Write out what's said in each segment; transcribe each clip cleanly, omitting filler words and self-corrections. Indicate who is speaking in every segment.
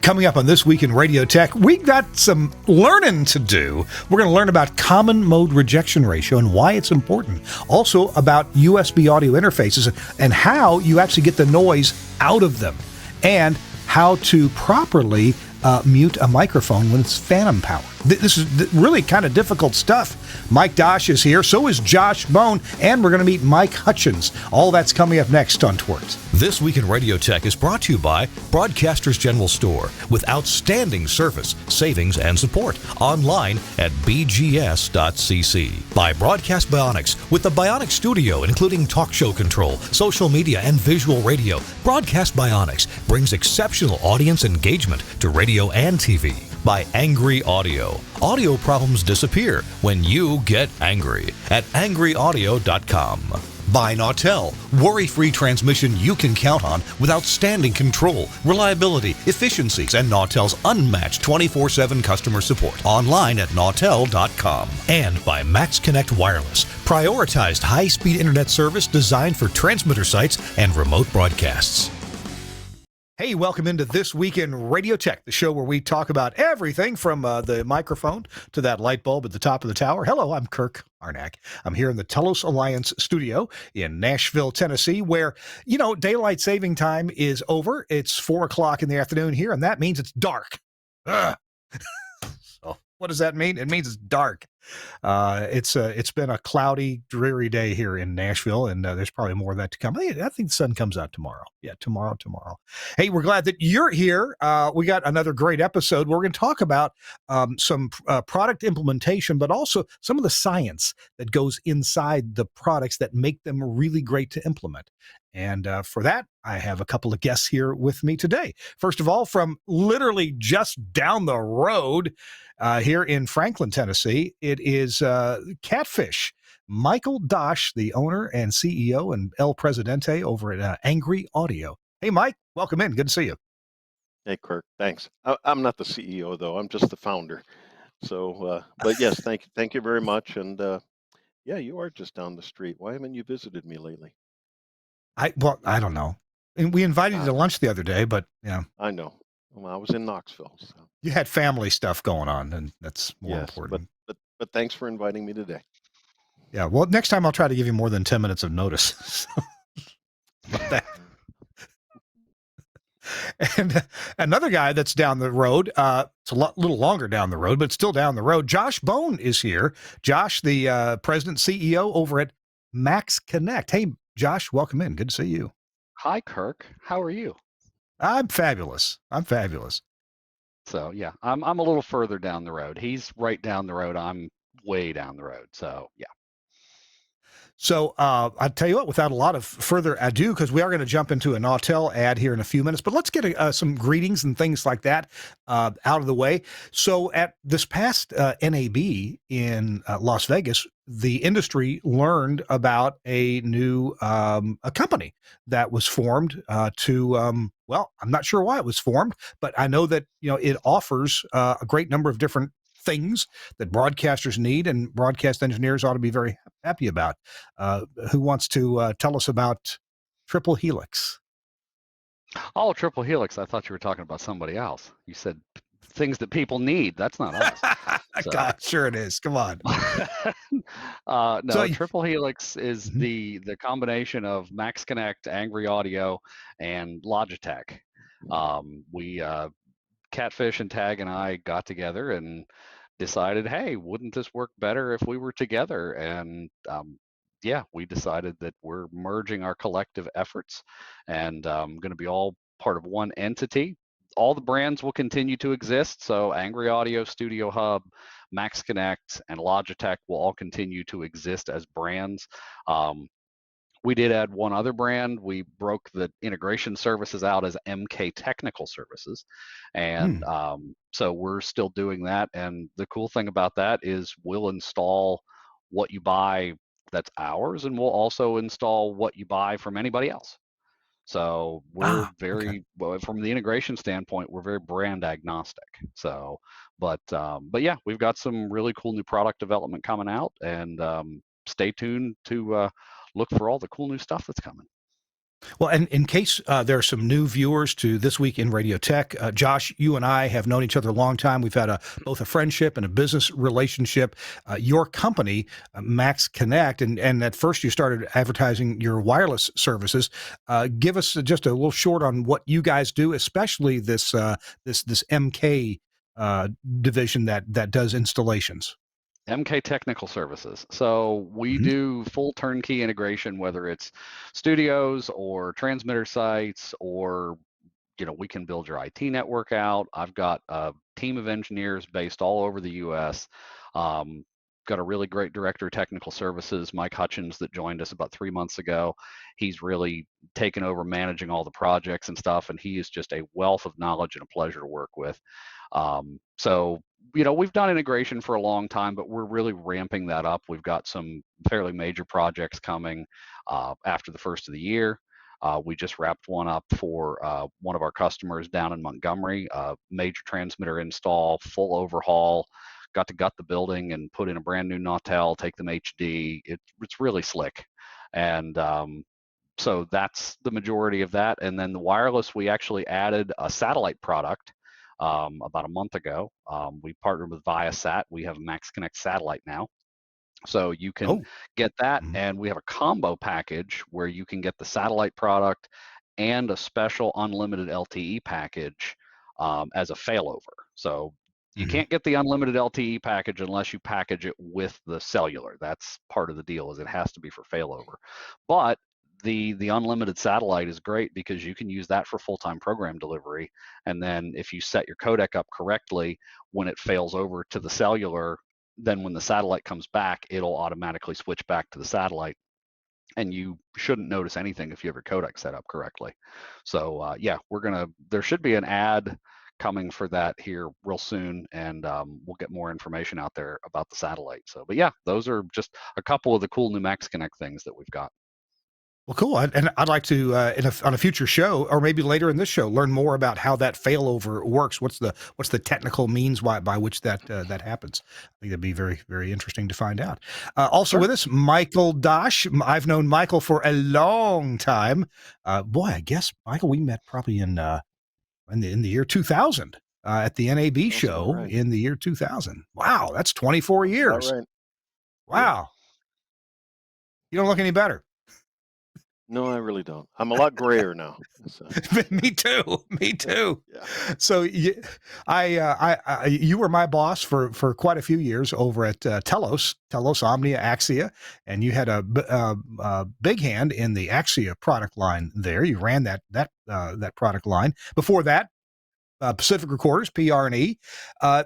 Speaker 1: Coming up on This Week in Radio Tech, we've got some learning to do. We're going to learn about Common Mode Rejection Ratio and why it's important. Also about USB audio interfaces and how you actually get the noise out of them. And how to properly mute a microphone when it's phantom power. This is really kind of difficult stuff. Mike Dosch is here, so is Josh Bohn, and we're going to meet Mike Hutchens. All that's coming up next on TWiRT.
Speaker 2: This Week in Radio Tech is brought to you by Broadcasters General Store, with outstanding service, savings, and support. Online at bgs.cc. By Broadcast Bionics, with the Bionic Studio, including talk show control, social media, and visual radio. Broadcast Bionics brings exceptional audience engagement to radio and TV. By Angry Audio. Audio problems disappear when you get angry at angryaudio.com. By Nautel, worry-free transmission you can count on with outstanding control, reliability, efficiencies, and Nautel's unmatched 24/7 customer support. Online at nautel.com. And by Max Connect Wireless, prioritized high-speed internet service designed for transmitter sites and remote broadcasts.
Speaker 1: Hey, welcome into This Week in Radio Tech, the show where we talk about everything from the microphone to that light bulb at the top of the tower. Hello, I'm Kirk Arnack. I'm here in the Telos Alliance studio in Nashville, Tennessee, where, daylight saving time is over. It's 4 o'clock in the afternoon here, and that means it's dark. So what does that mean? It means it's dark. It's been a cloudy, dreary day here in Nashville, and there's probably more of that to come. I think the sun comes out tomorrow. Yeah, tomorrow. Hey, we're glad that you're here. We got another great episode. We're going to talk about some product implementation, but also some of the science that goes inside the products that make them really great to implement. And for that, I have a couple of guests here with me today. First of all, from literally just down the road here in Franklin, Tennessee, it is Catfish. Michael Dosch, the owner and CEO and El Presidente over at Angry Audio. Hey, Mike, welcome in. Good to see you.
Speaker 3: Hey, Kirk, thanks. I'm not the CEO, though. I'm just the founder. So, but yes, thank you very much. And yeah, you are just down the street. Why haven't you visited me lately?
Speaker 1: I don't know. And we invited you to lunch the other day, but yeah.
Speaker 3: I know. Well, I was in Knoxville. So.
Speaker 1: You had family stuff going on, and that's more important.
Speaker 3: But thanks for inviting me today.
Speaker 1: Yeah, well, next time I'll try to give you more than 10 minutes of notice. About that. And another guy that's down the road, it's a little longer down the road, but still down the road. Josh Bohn is here. Josh, the president CEO over at Max Connect. Hey, Josh, welcome in. Good to see you.
Speaker 4: Hi, Kirk. How are you?
Speaker 1: I'm fabulous.
Speaker 4: So yeah, I'm a little further down the road. He's right down the road. I'm way down the road. So yeah.
Speaker 1: So I'll tell you what, without a lot of further ado, because we are going to jump into a Nautel ad here in a few minutes, but let's get some greetings and things like that out of the way. So at this past NAB in Las Vegas, the industry learned about a new a company that was formed well, I'm not sure why it was formed, but I know that it offers a great number of different things that broadcasters need and broadcast engineers ought to be very happy about. Who wants to tell us about Triple Helix?
Speaker 4: Oh, Triple Helix. I thought you were talking about somebody else. You said things that people need. That's not us. So.
Speaker 1: God, sure it is. Come on.
Speaker 4: No, so, Triple Helix is the combination of Max Connect, Angry Audio, and Logitech. We Catfish and Tag and I got together and decided, hey, wouldn't this work better if we were together? And yeah, we decided that we're merging our collective efforts and going to be all part of one entity. All the brands will continue to exist. So Angry Audio, Studio Hub, Max Connect, and Logitech will all continue to exist as brands. We did add one other brand. We broke the integration services out as MK Technical Services. And so we're still doing that. And the cool thing about that is we'll install what you buy that's ours, and we'll also install what you buy from anybody else. So we're well, from the integration standpoint, we're very brand agnostic. So, but yeah, we've got some really cool new product development coming out, and stay tuned to look for all the cool new stuff that's coming.
Speaker 1: Well, and in case there are some new viewers to This Week in Radio Tech, Josh, you and I have known each other a long time. We've had both a friendship and a business relationship. Your company, Max Connect, and at first you started advertising your wireless services. Give us just a little short on what you guys do, especially this MK division that does installations.
Speaker 4: MK Technical Services. So we
Speaker 1: Mhm.
Speaker 4: do full turnkey integration, whether it's studios or transmitter sites, or we can build your IT network out. I've got a team of engineers based all over the U.S. Um, got a really great director of technical services, Mike Hutchens, that joined us about 3 months ago. He's really taken over managing all the projects and stuff, and he is just a wealth of knowledge and a pleasure to work with. So we've done integration for a long time, but we're really ramping that up. We've got some fairly major projects coming after the first of the year. We just wrapped one up for one of our customers down in Montgomery, major transmitter install, full overhaul. Got to gut the building and put in a brand new Nautel, take them HD. It's really slick. And so that's the majority of that. And then the wireless, we actually added a satellite product about a month ago. We partnered with Viasat. We have a Max Connect satellite now. So you can
Speaker 1: Oh.
Speaker 4: get that,
Speaker 1: Mhm.
Speaker 4: and we have a combo package where you can get the satellite product and a special unlimited LTE package as a failover. So you
Speaker 1: Mhm.
Speaker 4: can't get the unlimited LTE package unless you package it with the cellular. That's part of the deal, is it has to be for failover. But the unlimited satellite is great because you can use that for full-time program delivery. And then if you set your codec up correctly, when it fails over to the cellular, then when the satellite comes back, it'll automatically switch back to the satellite, and you shouldn't notice anything if you have your codec set up correctly. So yeah, there should be an ad coming for that here real soon, and we'll get more information out there about the satellite. So, but yeah, those are just a couple of the cool new Max Connect things that we've got.
Speaker 1: Well, cool. And I'd like to, on a future show, or maybe later in this show, learn more about how that failover works. What's the technical means by which that happens? I think that'd be very, very interesting to find out. Also
Speaker 3: Sure.
Speaker 1: with us, Michael Dosch. I've known Michael for a long time. Boy, I guess Michael, we met probably in the year 2000 at the NAB
Speaker 3: Sounds about
Speaker 1: show
Speaker 3: right.
Speaker 1: in the year 2000. Wow, that's 24
Speaker 3: Sounds about
Speaker 1: years.
Speaker 3: right. Yeah.
Speaker 1: Wow, you don't look any better.
Speaker 3: No, I really don't. I'm a lot grayer now. So
Speaker 1: Me too. Me
Speaker 3: yeah,
Speaker 1: too.
Speaker 3: yeah.
Speaker 1: So you were my boss for quite a few years over at Telos-Omnia-Axia, and you had a big hand in the Axia product line there. You ran that product line. Before that, Pacific Recorders, PR&E.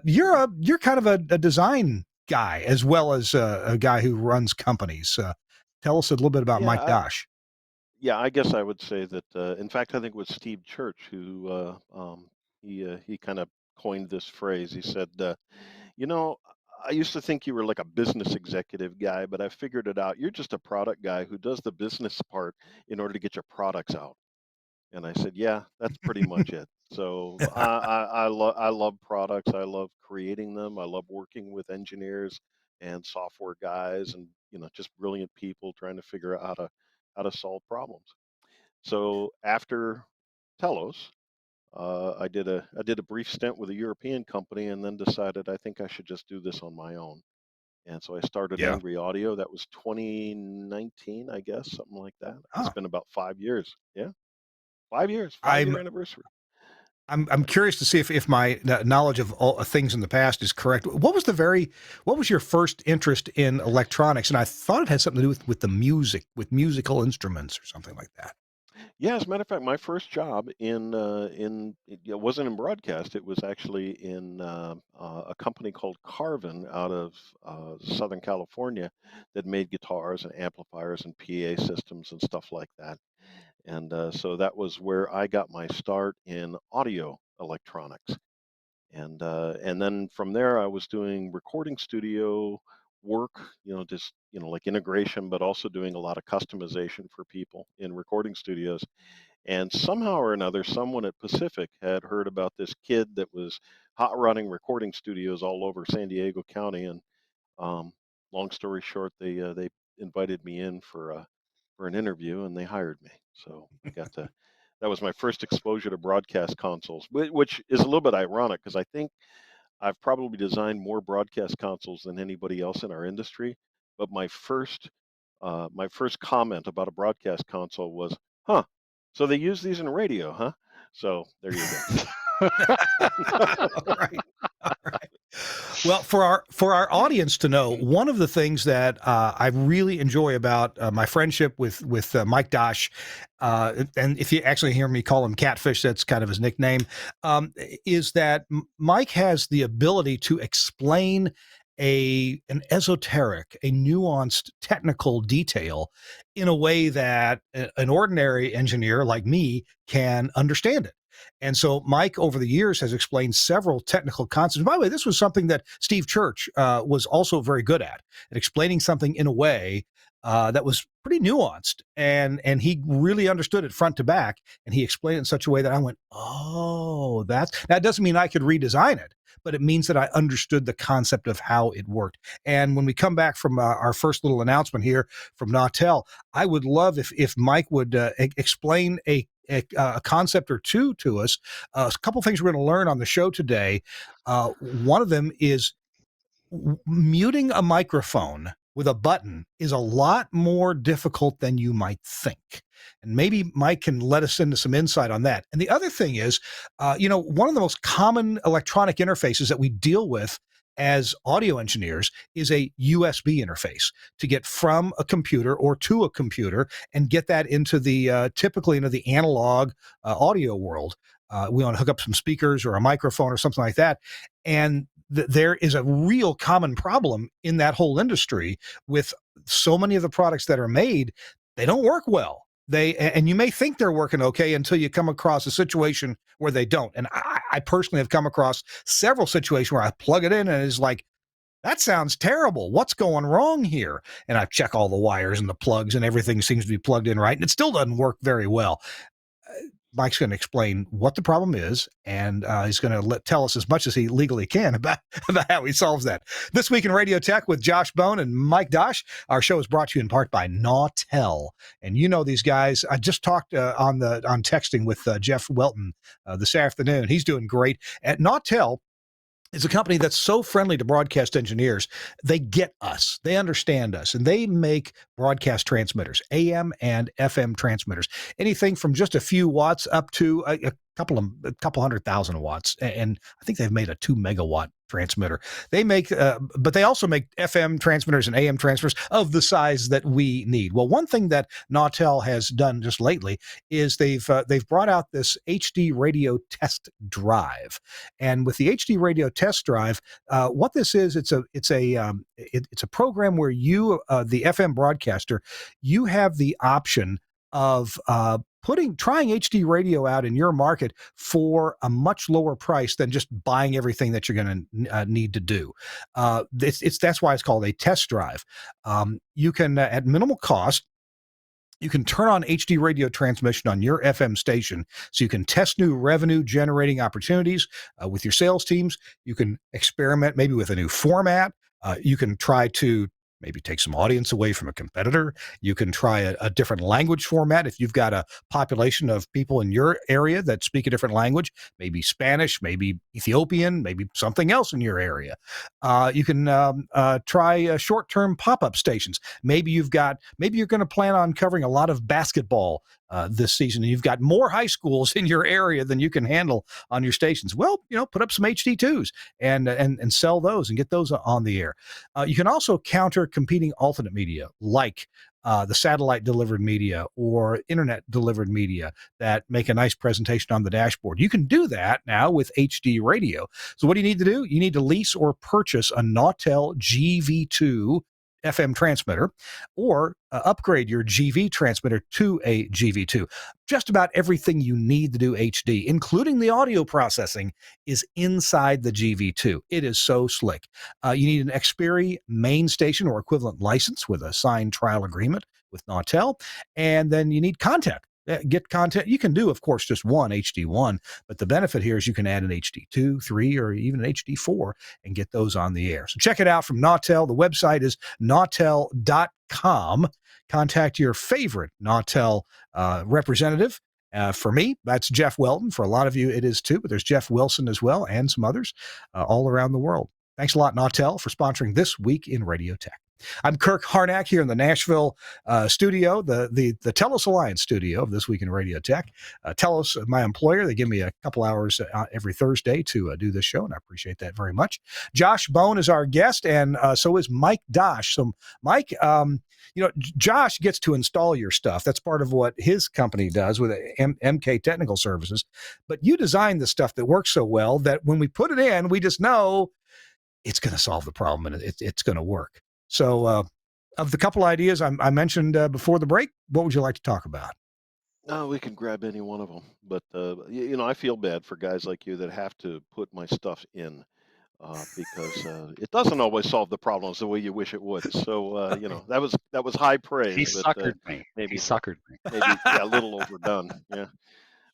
Speaker 1: You're kind of a design guy as well as a guy who runs companies. Tell us a little bit about
Speaker 3: Yeah,
Speaker 1: Mike Dosch.
Speaker 3: yeah, I guess I would say that. In fact, I think it was Steve Church who he kind of coined this phrase. He said, "You know, I used to think you were like a business executive guy, but I figured it out. You're just a product guy who does the business part in order to get your products out." And I said, "Yeah, that's pretty much it." So I love products. I love creating them. I love working with engineers and software guys, and just brilliant people trying to figure out how to solve problems. So after Telos, I did a brief stint with a European company, and then decided I think I should just do this on my own. And so I started
Speaker 1: Yeah.
Speaker 3: Angry Audio. That was 2019, I guess, something like that. It's
Speaker 1: Oh,
Speaker 3: been about 5 years. Yeah, 5 years,
Speaker 1: I'm
Speaker 3: 5 year anniversary.
Speaker 1: I'm curious to see if my knowledge of all things in the past is correct. What was your first interest in electronics? And I thought it had something to do with the music, with musical instruments or something like that.
Speaker 3: Yeah, as a matter of fact, my first job in it wasn't in broadcast. It was actually in a company called Carvin out of Southern California that made guitars and amplifiers and PA systems and stuff like that. And so that was where I got my start in audio electronics. And then from there, I was doing recording studio work, just like integration, but also doing a lot of customization for people in recording studios. And somehow or another, someone at Pacific had heard about this kid that was hot running recording studios all over San Diego County. And um, long story short, they invited me in for an interview, and they hired me. So I got to. That was my first exposure to broadcast consoles, which is a little bit ironic because I think I've probably designed more broadcast consoles than anybody else in our industry. But my first comment about a broadcast console was, "Huh? So they use these in radio, huh?" So there you go.
Speaker 1: All right. All right. Well, for our audience to know, one of the things that I really enjoy about my friendship with Mike Dosch, and if you actually hear me call him Catfish, that's kind of his nickname, is that Mike has the ability to explain an esoteric, a nuanced technical detail in a way that an ordinary engineer like me can understand it. And so Mike, over the years, has explained several technical concepts. By the way, this was something that Steve Church was also very good at explaining something in a way that was pretty nuanced, and he really understood it front to back. And he explained it in such a way that I went, "Oh, that doesn't mean I could redesign it, but it means that I understood the concept of how it worked." And when we come back from our first little announcement here from Nautel, I would love if Mike would explain a concept or two to us. A couple things we're going to learn on the show today. One of them is muting a microphone with a button is a lot more difficult than you might think. And maybe Mike can let us into some insight on that. And the other thing is, one of the most common electronic interfaces that we deal with as audio engineers is a USB interface to get from a computer or to a computer and get that into the typically into the analog audio world. We want to hook up some speakers or a microphone or something like that. And there is a real common problem in that whole industry with so many of the products that are made. They don't work well. And you may think they're working okay until you come across a situation where they don't. And I personally have come across several situations where I plug it in and it's like, that sounds terrible. What's going wrong here? And I check all the wires and the plugs and everything seems to be plugged in right. And it still doesn't work very well. Mike's going to explain what the problem is, and he's going to tell us as much as he legally can about how he solves that. This Week in Radio Tech with Josh Bohn and Mike Dosch. Our show is brought to you in part by Nautel. And you know these guys. I just talked on texting with Jeff Welton this afternoon. He's doing great. At Nautel, is a company that's so friendly to broadcast engineers. They get us, they understand us, and they make broadcast transmitters, AM and FM transmitters, anything from just a few watts up to a couple 100,000 watts. And I think they've made a 2 megawatt transmitter. They make, but they also make FM transmitters and AM transmitters of the size that we need. Well, one thing that Nautel has done just lately is they've brought out this HD radio test drive, and with the HD radio test drive, what this is, it's a program where you, the FM broadcaster, you have the option of trying HD radio out in your market for a much lower price than just buying everything that you're going to need to do. That's why it's called a test drive. You can, at minimal cost, you can turn on HD radio transmission on your FM station so you can test new revenue generating opportunities with your sales teams. You can experiment maybe with a new format. You can try to maybe take some audience away from a competitor. You can try a different language format if you've got a population of people in your area that speak a different language, maybe Spanish, maybe Ethiopian, maybe something else in your area. You can try short-term pop-up stations. Maybe you're going to plan on covering a lot of basketball this season, and you've got more high schools in your area than you can handle on your stations. Well, put up some HD2s and sell those and get those on the air. You can also counter competing alternate media like the satellite delivered media or internet delivered media that make a nice presentation on the dashboard. You can do that now with HD radio. So what do you need to do? You need to lease or purchase a Nautel GV2 FM transmitter, or upgrade your GV transmitter to a GV2. Just about everything you need to do HD, including the audio processing, is inside the GV2. It is so slick. You need an Xperi main station or equivalent license with a signed trial agreement with Nautel, and then you need content. Get content. You can do, of course, just one HD1, but the benefit here is you can add an HD2, 3, or even an HD4 and get those on the air. So check it out from Nautel. The website is nautel.com. contact your favorite Nautel representative. For me, that's Jeff Weldon. For a lot of you, it is too, but there's Jeff Wilson as well and some others all around the world. Thanks a lot, Nautel, for sponsoring This Week in Radio Tech. I'm Kirk Harnack here in the Nashville studio, the Telos Alliance studio of This Week in Radio Tech. Telos, my employer, they give me a couple hours every Thursday to do this show, and I appreciate that very much. Josh Bohn is our guest, and so is Mike Dosch. So, Mike, Josh gets to install your stuff. That's part of what his company does with MK Technical Services. But you designed the stuff that works so well that when we put it in, we just know it's going to solve the problem and it's going to work. So of the couple ideas I mentioned before the break, what would you like to talk about?
Speaker 3: No, we can grab any one of them. But, I feel bad for guys like you that have to put my stuff in because it doesn't always solve the problems the way you wish it would. So, that was high praise.
Speaker 4: He suckered me.
Speaker 3: Maybe,
Speaker 4: he suckered me.
Speaker 3: Maybe a little overdone. Yeah.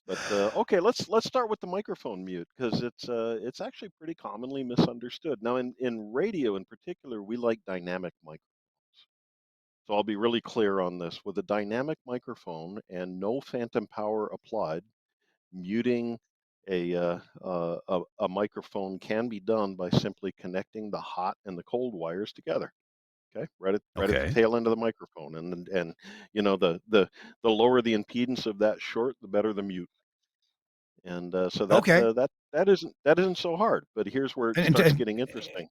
Speaker 3: But okay, let's start with the microphone mute because it's actually pretty commonly misunderstood. Now, in radio in particular, we like dynamic microphones. So I'll be really clear on this. With a dynamic microphone and no phantom power applied, muting a microphone can be done by simply connecting the hot and the cold wires together. Okay, right at the tail end of the microphone, and the lower the impedance of that short, the better the mute. And so that isn't so hard. But here's where it starts getting interesting.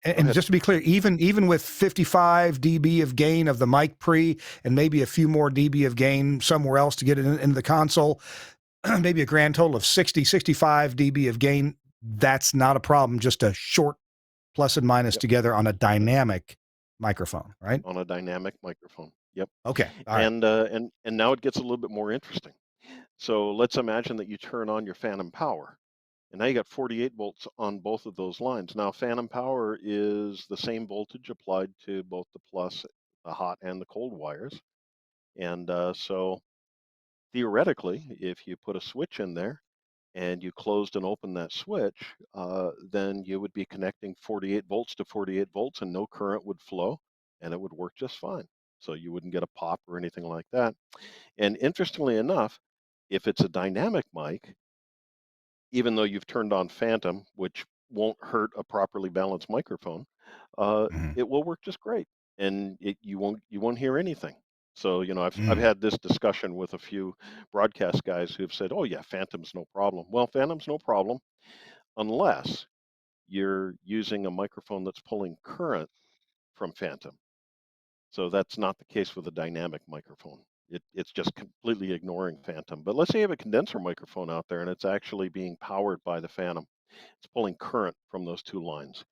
Speaker 1: And just to be clear, even with 55 dB of gain of the mic pre and maybe a few more dB of gain somewhere else to get it into the console, maybe a grand total of 65 dB of gain, that's not a problem. Just a short plus and minus together on a dynamic microphone, right?
Speaker 3: On a dynamic microphone. Yep.
Speaker 1: Okay. All
Speaker 3: right. And now it gets a little bit more interesting. So let's imagine that you turn on your phantom power. And now you got 48 volts on both of those lines. Now, phantom power is the same voltage applied to both the plus, the hot, and the cold wires. And so theoretically, if you put a switch in there and you closed and opened that switch, then you would be connecting 48 volts to 48 volts and no current would flow and it would work just fine. So you wouldn't get a pop or anything like that. And interestingly enough, if it's a dynamic mic, even though you've turned on phantom, which won't hurt a properly balanced microphone, it will work just great, and you won't hear anything. So I've had this discussion with a few broadcast guys who've said, "Oh yeah, phantom's no problem." Well, phantom's no problem unless you're using a microphone that's pulling current from phantom. So that's not the case with a dynamic microphone. It's just completely ignoring phantom. But let's say you have a condenser microphone out there and it's actually being powered by the phantom. It's pulling current from those two lines.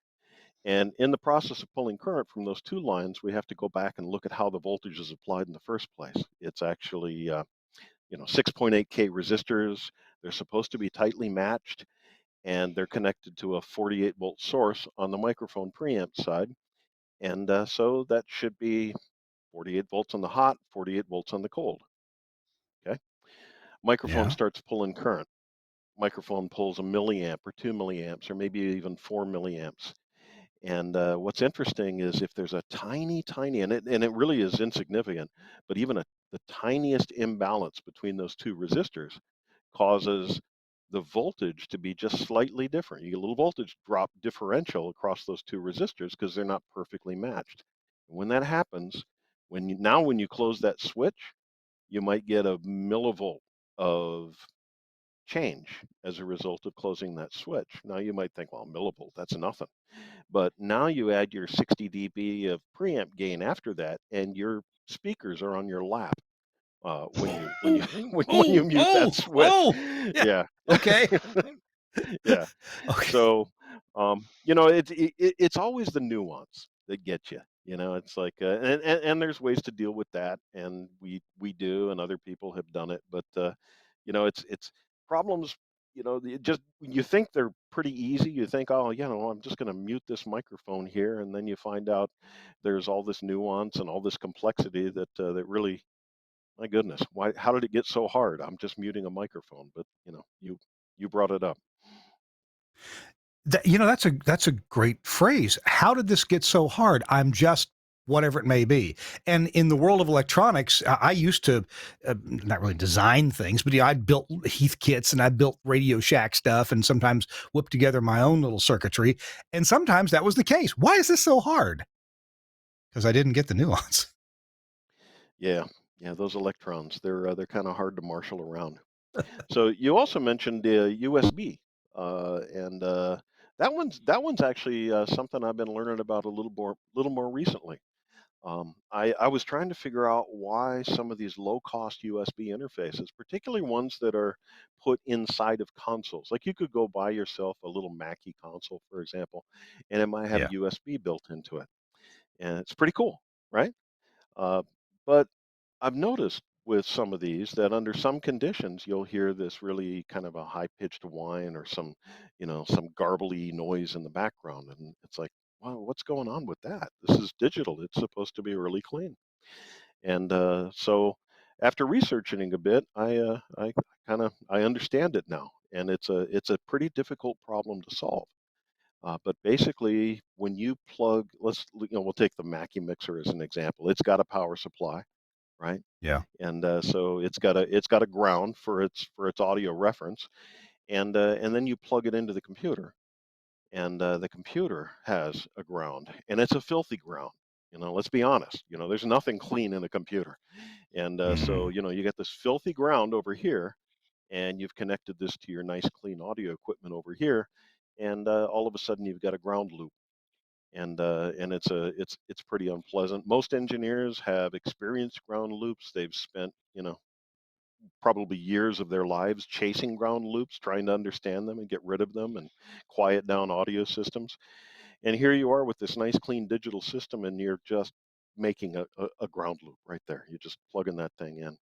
Speaker 3: And in the process of pulling current from those two lines, we have to go back and look at how the voltage is applied in the first place. It's actually 6.8K resistors. They're supposed to be tightly matched, and they're connected to a 48 volt source on the microphone preamp side. And so that should be 48 volts on the hot, 48 volts on the cold. Okay. Microphone starts pulling current. Microphone pulls a milliamp or 2 milliamps or maybe even 4 milliamps. And what's interesting is if there's a tiny, and it really is insignificant, but even the tiniest imbalance between those two resistors causes the voltage to be just slightly different. You get a little voltage drop differential across those two resistors because they're not perfectly matched. And when that happens, when you close that switch, you might get a millivolt of change as a result of closing that switch. Now you might think, well, millivolt, that's nothing. But now you add your 60 dB of preamp gain after that, and your speakers are on your lap when you mute that switch. Yeah.
Speaker 1: Okay.
Speaker 3: Yeah.
Speaker 1: Okay.
Speaker 3: So, it's always the nuance that gets you. It's like, and there's ways to deal with that, and we do, and other people have done it. But it's problems. You think they're pretty easy. You think, oh, I'm just going to mute this microphone here, and then you find out there's all this nuance and all this complexity that really, my goodness, why? How did it get so hard? I'm just muting a microphone, but you brought it up.
Speaker 1: That's a great phrase. How did this get so hard? I'm just whatever it may be. And in the world of electronics, I used to not really design things, but I built Heath kits and I built Radio Shack stuff and sometimes whipped together my own little circuitry. And sometimes that was the case. Why is this so hard? Because I didn't get the nuance.
Speaker 3: Yeah, yeah, those electrons, they're kind of hard to marshal around. So you also mentioned USB, and that one's actually something I've been learning about a little more recently. I was trying to figure out why some of these low-cost USB interfaces, particularly ones that are put inside of consoles, like you could go buy yourself a little Mackie console, for example, and it might have
Speaker 1: Yeah.
Speaker 3: USB built into it, and it's pretty cool, right? Uh, but I've noticed with some of these that under some conditions you'll hear this really kind of a high-pitched whine or some garbly noise in the background, and it's like, wow, what's going on with that? This is digital. It's supposed to be really clean. And so after researching a bit, I understand it now, and it's a pretty difficult problem to solve. But basically, when you plug, we'll take the Mackie mixer as an example. It's got a power supply, right?
Speaker 1: Yeah.
Speaker 3: And so it's got a ground for its audio reference, and then you plug it into the computer, and the computer has a ground, and it's a filthy ground. Let's be honest. There's nothing clean in a computer, and so
Speaker 1: Mm.
Speaker 3: you get this filthy ground over here, and you've connected this to your nice clean audio equipment over here, and all of a sudden you've got a ground loop, and it's pretty unpleasant. Most engineers have experienced ground loops. They've spent probably years of their lives chasing ground loops, trying to understand them and get rid of them and quiet down audio systems. And here you are with this nice clean digital system, and you're just making a ground loop right there. You're just plugging that thing in,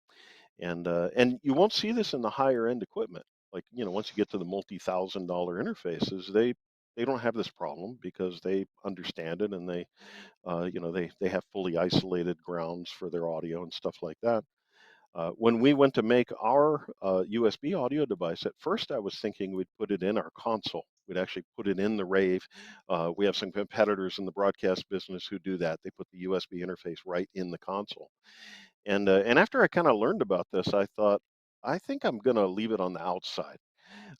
Speaker 3: and you won't see this in the higher end equipment. Like, once you get to the multi-thousand-dollar interfaces, they don't have this problem because they understand it, and they have fully isolated grounds for their audio and stuff like that. When we went to make our USB audio device, at first I was thinking we'd put it in our console. We'd actually put it in the rave. We have some competitors in the broadcast business who do that. They put the USB interface right in the console. And after I kind of learned about this, I thought, I think I'm going to leave it on the outside.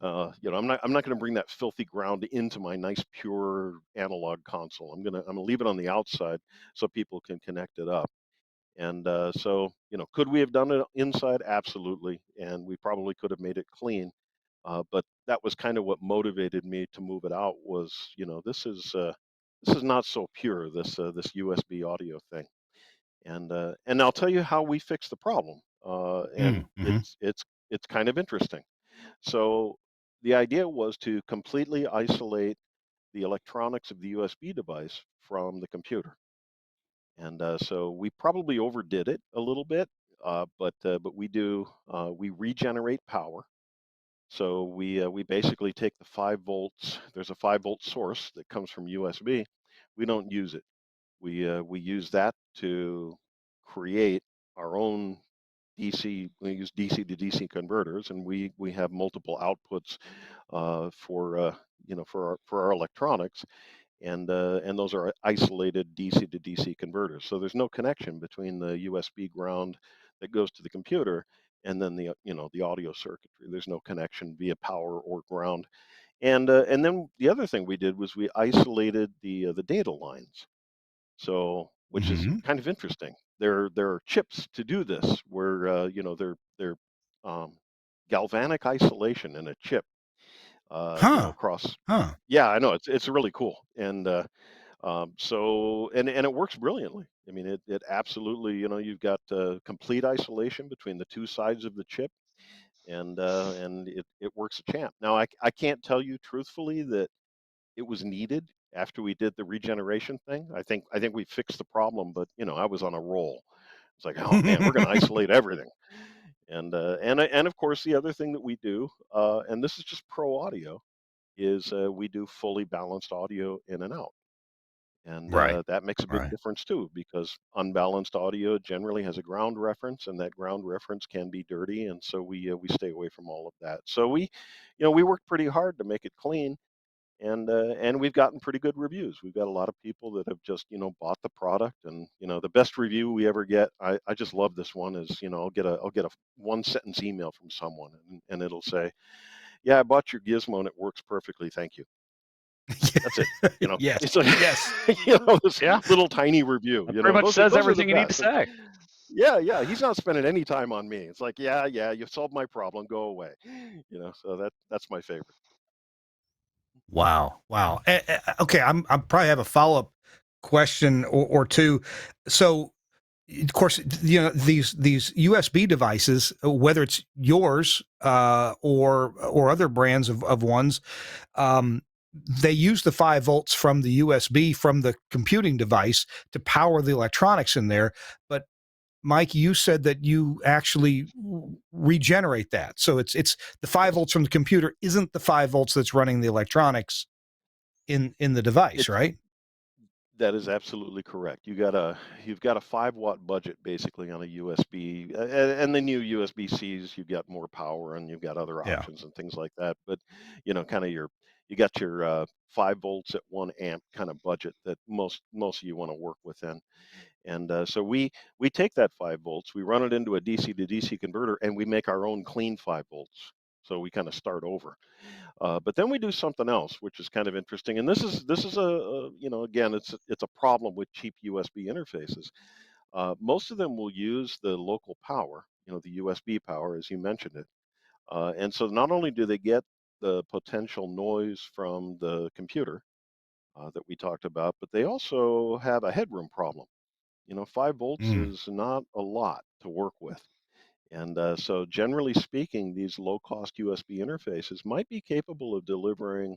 Speaker 3: I'm not going to bring that filthy ground into my nice pure analog console. I'm gonna leave it on the outside so people can connect it up. And so, could we have done it inside? Absolutely. And we probably could have made it clean. But that was kind of what motivated me to move it out was, this is not so pure, this USB audio thing. And I'll tell you how we fixed the problem. And
Speaker 1: Mm-hmm.
Speaker 3: it's kind of interesting. So the idea was to completely isolate the electronics of the USB device from the computer. And so we probably overdid it a little bit, but we regenerate power. So we basically take the 5 volts. There's a 5-volt source that comes from USB. We don't use it. We use that to create our own DC. We use DC to DC converters, and we have multiple outputs for our electronics, and those are isolated DC to DC converters. So there's no connection between the USB ground that goes to the computer and then the audio circuitry. There's no connection via power or ground. And then the other thing we did was we isolated the data lines. So, which is
Speaker 1: Mm-hmm.
Speaker 3: kind of interesting. There are chips to do this where they're um, galvanic isolation in a chip.
Speaker 1: Huh.
Speaker 3: Across.
Speaker 1: Huh.
Speaker 3: Yeah, I know it's really cool. And it works brilliantly. I mean, it absolutely, you've got complete isolation between the two sides of the chip, and it works a champ. Now, I can't tell you truthfully that it was needed after we did the regeneration thing. I think we fixed the problem, but I was on a roll. It's like, oh man, we're going to isolate everything. And of course, the other thing that we do, and this is just pro audio, is we do fully balanced audio in and out. And
Speaker 1: Right.
Speaker 3: that makes a big
Speaker 1: Right.
Speaker 3: difference too, because unbalanced audio generally has a ground reference, and that ground reference can be dirty, and so we stay away from all of that. So we worked pretty hard to make it clean, And we've gotten pretty good reviews. We've got a lot of people that have just bought the product, and the best review we ever get. I just love this one. Is I'll get a one sentence email from someone, and it'll say, "Yeah, I bought your Gizmo and it works perfectly. Thank you." That's it.
Speaker 1: Yes.
Speaker 3: It's like
Speaker 1: Yes.
Speaker 3: this
Speaker 4: Yeah,
Speaker 3: little tiny review.
Speaker 4: that pretty much says
Speaker 3: Those are the
Speaker 4: everything you need to
Speaker 3: best. And
Speaker 4: say.
Speaker 3: yeah, yeah, he's not spending any time on me. It's like, yeah, yeah, you solved my problem. Go away. So that's my favorite.
Speaker 1: Wow. Wow. Okay. I'm probably have a follow-up question or two. So, of course, these USB devices, whether it's yours or other brands of ones, um, they use the 5 volts from the USB from the computing device to power the electronics in there. But Mike, you said that you actually regenerate that. So it's the 5 volts from the computer isn't the 5 volts that's running the electronics in the device,
Speaker 3: It's
Speaker 1: right?
Speaker 3: That is absolutely correct. You've got a 5-watt budget basically on a USB, and the new USB-Cs. You've got more power and you've got other
Speaker 1: Yeah.
Speaker 3: options and things like that. But kind of you got your 5 volts at 1 amp kind of budget that most of you want to work within. And so we take that 5 volts, we run it into a DC to DC converter, and we make our own clean 5 volts. So we kind of start over. But then we do something else, which is kind of interesting. And this is again, it's a problem with cheap USB interfaces. Most of them will use the local power, the USB power, as you mentioned it. And so not only do they get the potential noise from the computer that we talked about, but they also have a headroom problem. 5 volts
Speaker 1: Mm.
Speaker 3: is not a lot to work with. And so, generally speaking, these low cost USB interfaces might be capable of delivering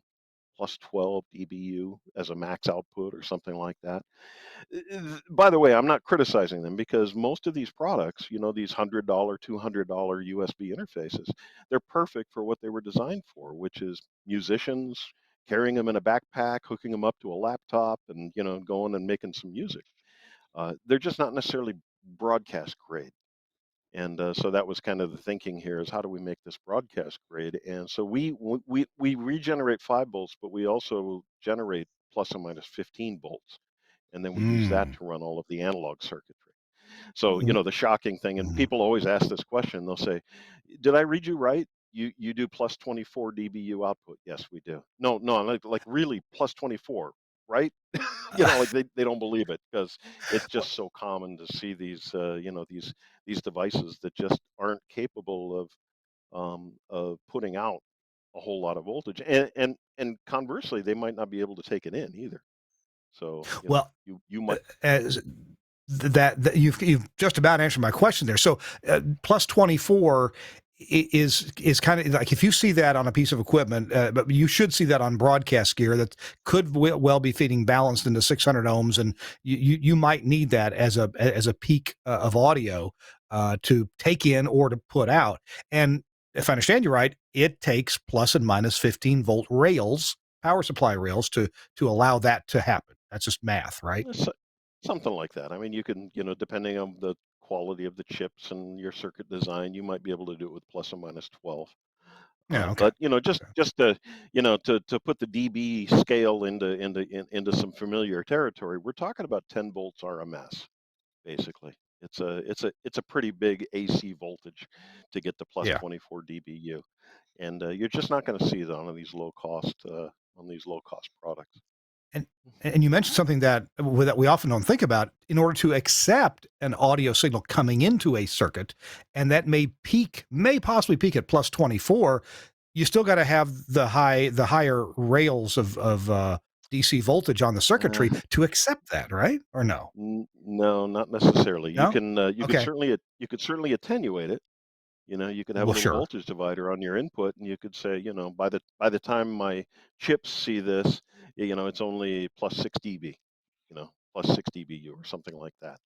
Speaker 3: plus 12 dBu as a max output or something like that. By the way, I'm not criticizing them because most of these products, these $100, $200 USB interfaces, they're perfect for what they were designed for, which is musicians carrying them in a backpack, hooking them up to a laptop, and going and making some music. They're just not necessarily broadcast grade. And so that was kind of the thinking here is how do we make this broadcast grade? And so we regenerate 5 volts, but we also generate plus or minus 15 volts, and then we use that
Speaker 1: Mm.
Speaker 3: to run all of the analog circuitry. So
Speaker 1: W-
Speaker 3: the shocking thing, and
Speaker 1: mhm.
Speaker 3: people always ask this question, they'll say, "Did I read you right? You do plus 24 dBu output?" Yes, we do. No, no, like really plus 24, right? Like they don't believe it because it's
Speaker 1: Well,
Speaker 3: just so common to see these these devices that just aren't capable of putting out a whole lot of voltage, and conversely, they might not be able to take it in either. So
Speaker 1: well,
Speaker 3: you might.
Speaker 1: as that you've just about answered my question there. So plus 24 is kind of like if you see that on a piece of equipment, but you should see that on broadcast gear that could well be feeding balanced into 600 ohms, and you might need that as a peak of audio to take in or to put out. And if I understand you right, it takes plus and minus 15-volt rails, power supply rails, to allow that to happen. That's just math, right?
Speaker 3: So- Something like that. I mean, you can, depending on the quality of the chips and your circuit design, you might be able to do it with plus or minus 12.
Speaker 1: Yeah. Okay.
Speaker 3: But just to to put the dB scale into some familiar territory, we're talking about 10 volts RMS basically. It's a pretty big AC voltage to get to plus
Speaker 1: Yeah.
Speaker 3: 24 dBu, and you're just not going to see that on these low cost products.
Speaker 1: And and you mentioned something that we often don't think about. In order to accept an audio signal coming into a circuit, and that may possibly peak at plus 24, you still got to have the higher rails of DC voltage on the circuitry
Speaker 3: Uh,
Speaker 1: to accept that, right? Or no?
Speaker 3: no, not necessarily.
Speaker 1: No? Okay.
Speaker 3: You could certainly attenuate it. You could have a
Speaker 1: Well,
Speaker 3: little
Speaker 1: sure.
Speaker 3: voltage divider on your input, and you could say, by the time my chips see this, it's only plus 6 dB, plus 6 dBu or something like that.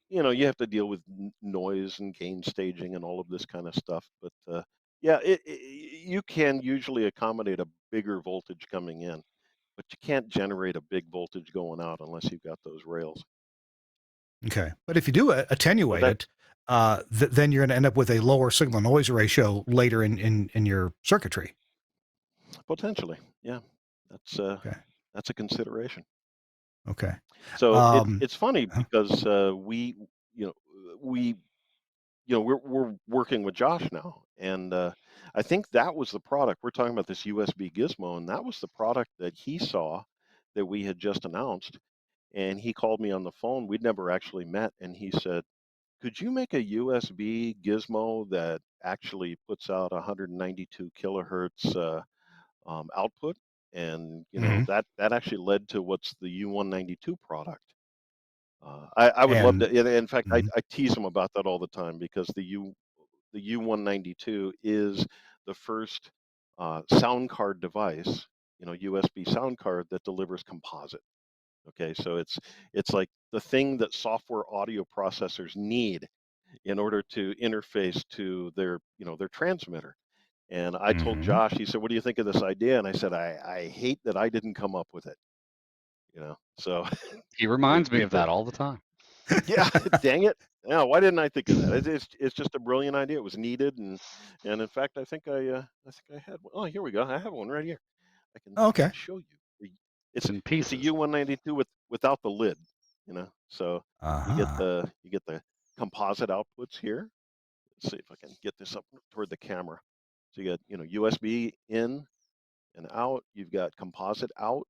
Speaker 3: You have to deal with noise and gain staging and all of this kind of stuff. But yeah, you can usually accommodate a bigger voltage coming in, but you can't generate a big voltage going out unless you've got those rails.
Speaker 1: Okay. But if you do
Speaker 3: So
Speaker 1: attenuate
Speaker 3: that
Speaker 1: it, then you're going to end up with a lower signal noise ratio later in your circuitry.
Speaker 3: potentially. Yeah, that's
Speaker 1: Okay.
Speaker 3: that's a consideration.
Speaker 1: Okay.
Speaker 3: So
Speaker 1: Um,
Speaker 3: it's funny
Speaker 1: huh,
Speaker 3: because you know we we're working with Josh now, and I think that was the product we're talking about, this USB Gizmo, and that was the product that he saw that we had just announced, and he called me on the phone. We'd never actually met, and he said, "Could you make a USB Gizmo that actually puts out 192 kilohertz output?" And
Speaker 1: mhm.
Speaker 3: that actually led to what's the U192 product. I would love to.
Speaker 1: And
Speaker 3: In fact,
Speaker 1: mhm.
Speaker 3: I tease him about that all the time because the U192 is the first sound card device, USB sound card that delivers composite. Okay, so it's like the thing that software audio processors need in order to interface to their transmitter. And I told
Speaker 1: Mhm.
Speaker 3: Josh, he said, "What do you think of this idea?" And I said, I hate that I didn't come up with it. So
Speaker 4: He
Speaker 3: we
Speaker 4: reminds me
Speaker 3: we
Speaker 4: of that all the time.
Speaker 3: yeah, dang it. Yeah, why didn't I think of that? It's just a brilliant idea. It was needed, and in fact, I think I had one. Oh, here we go. I have one right here. I can
Speaker 1: Okay.
Speaker 3: show you.
Speaker 4: It's
Speaker 3: It's
Speaker 4: in
Speaker 3: it's a
Speaker 4: pieces.
Speaker 3: U192 without the lid. So
Speaker 1: Uh-huh.
Speaker 3: you get the composite outputs here. Let's see if I can get this up toward the camera. So you got USB in and out. You've got composite out.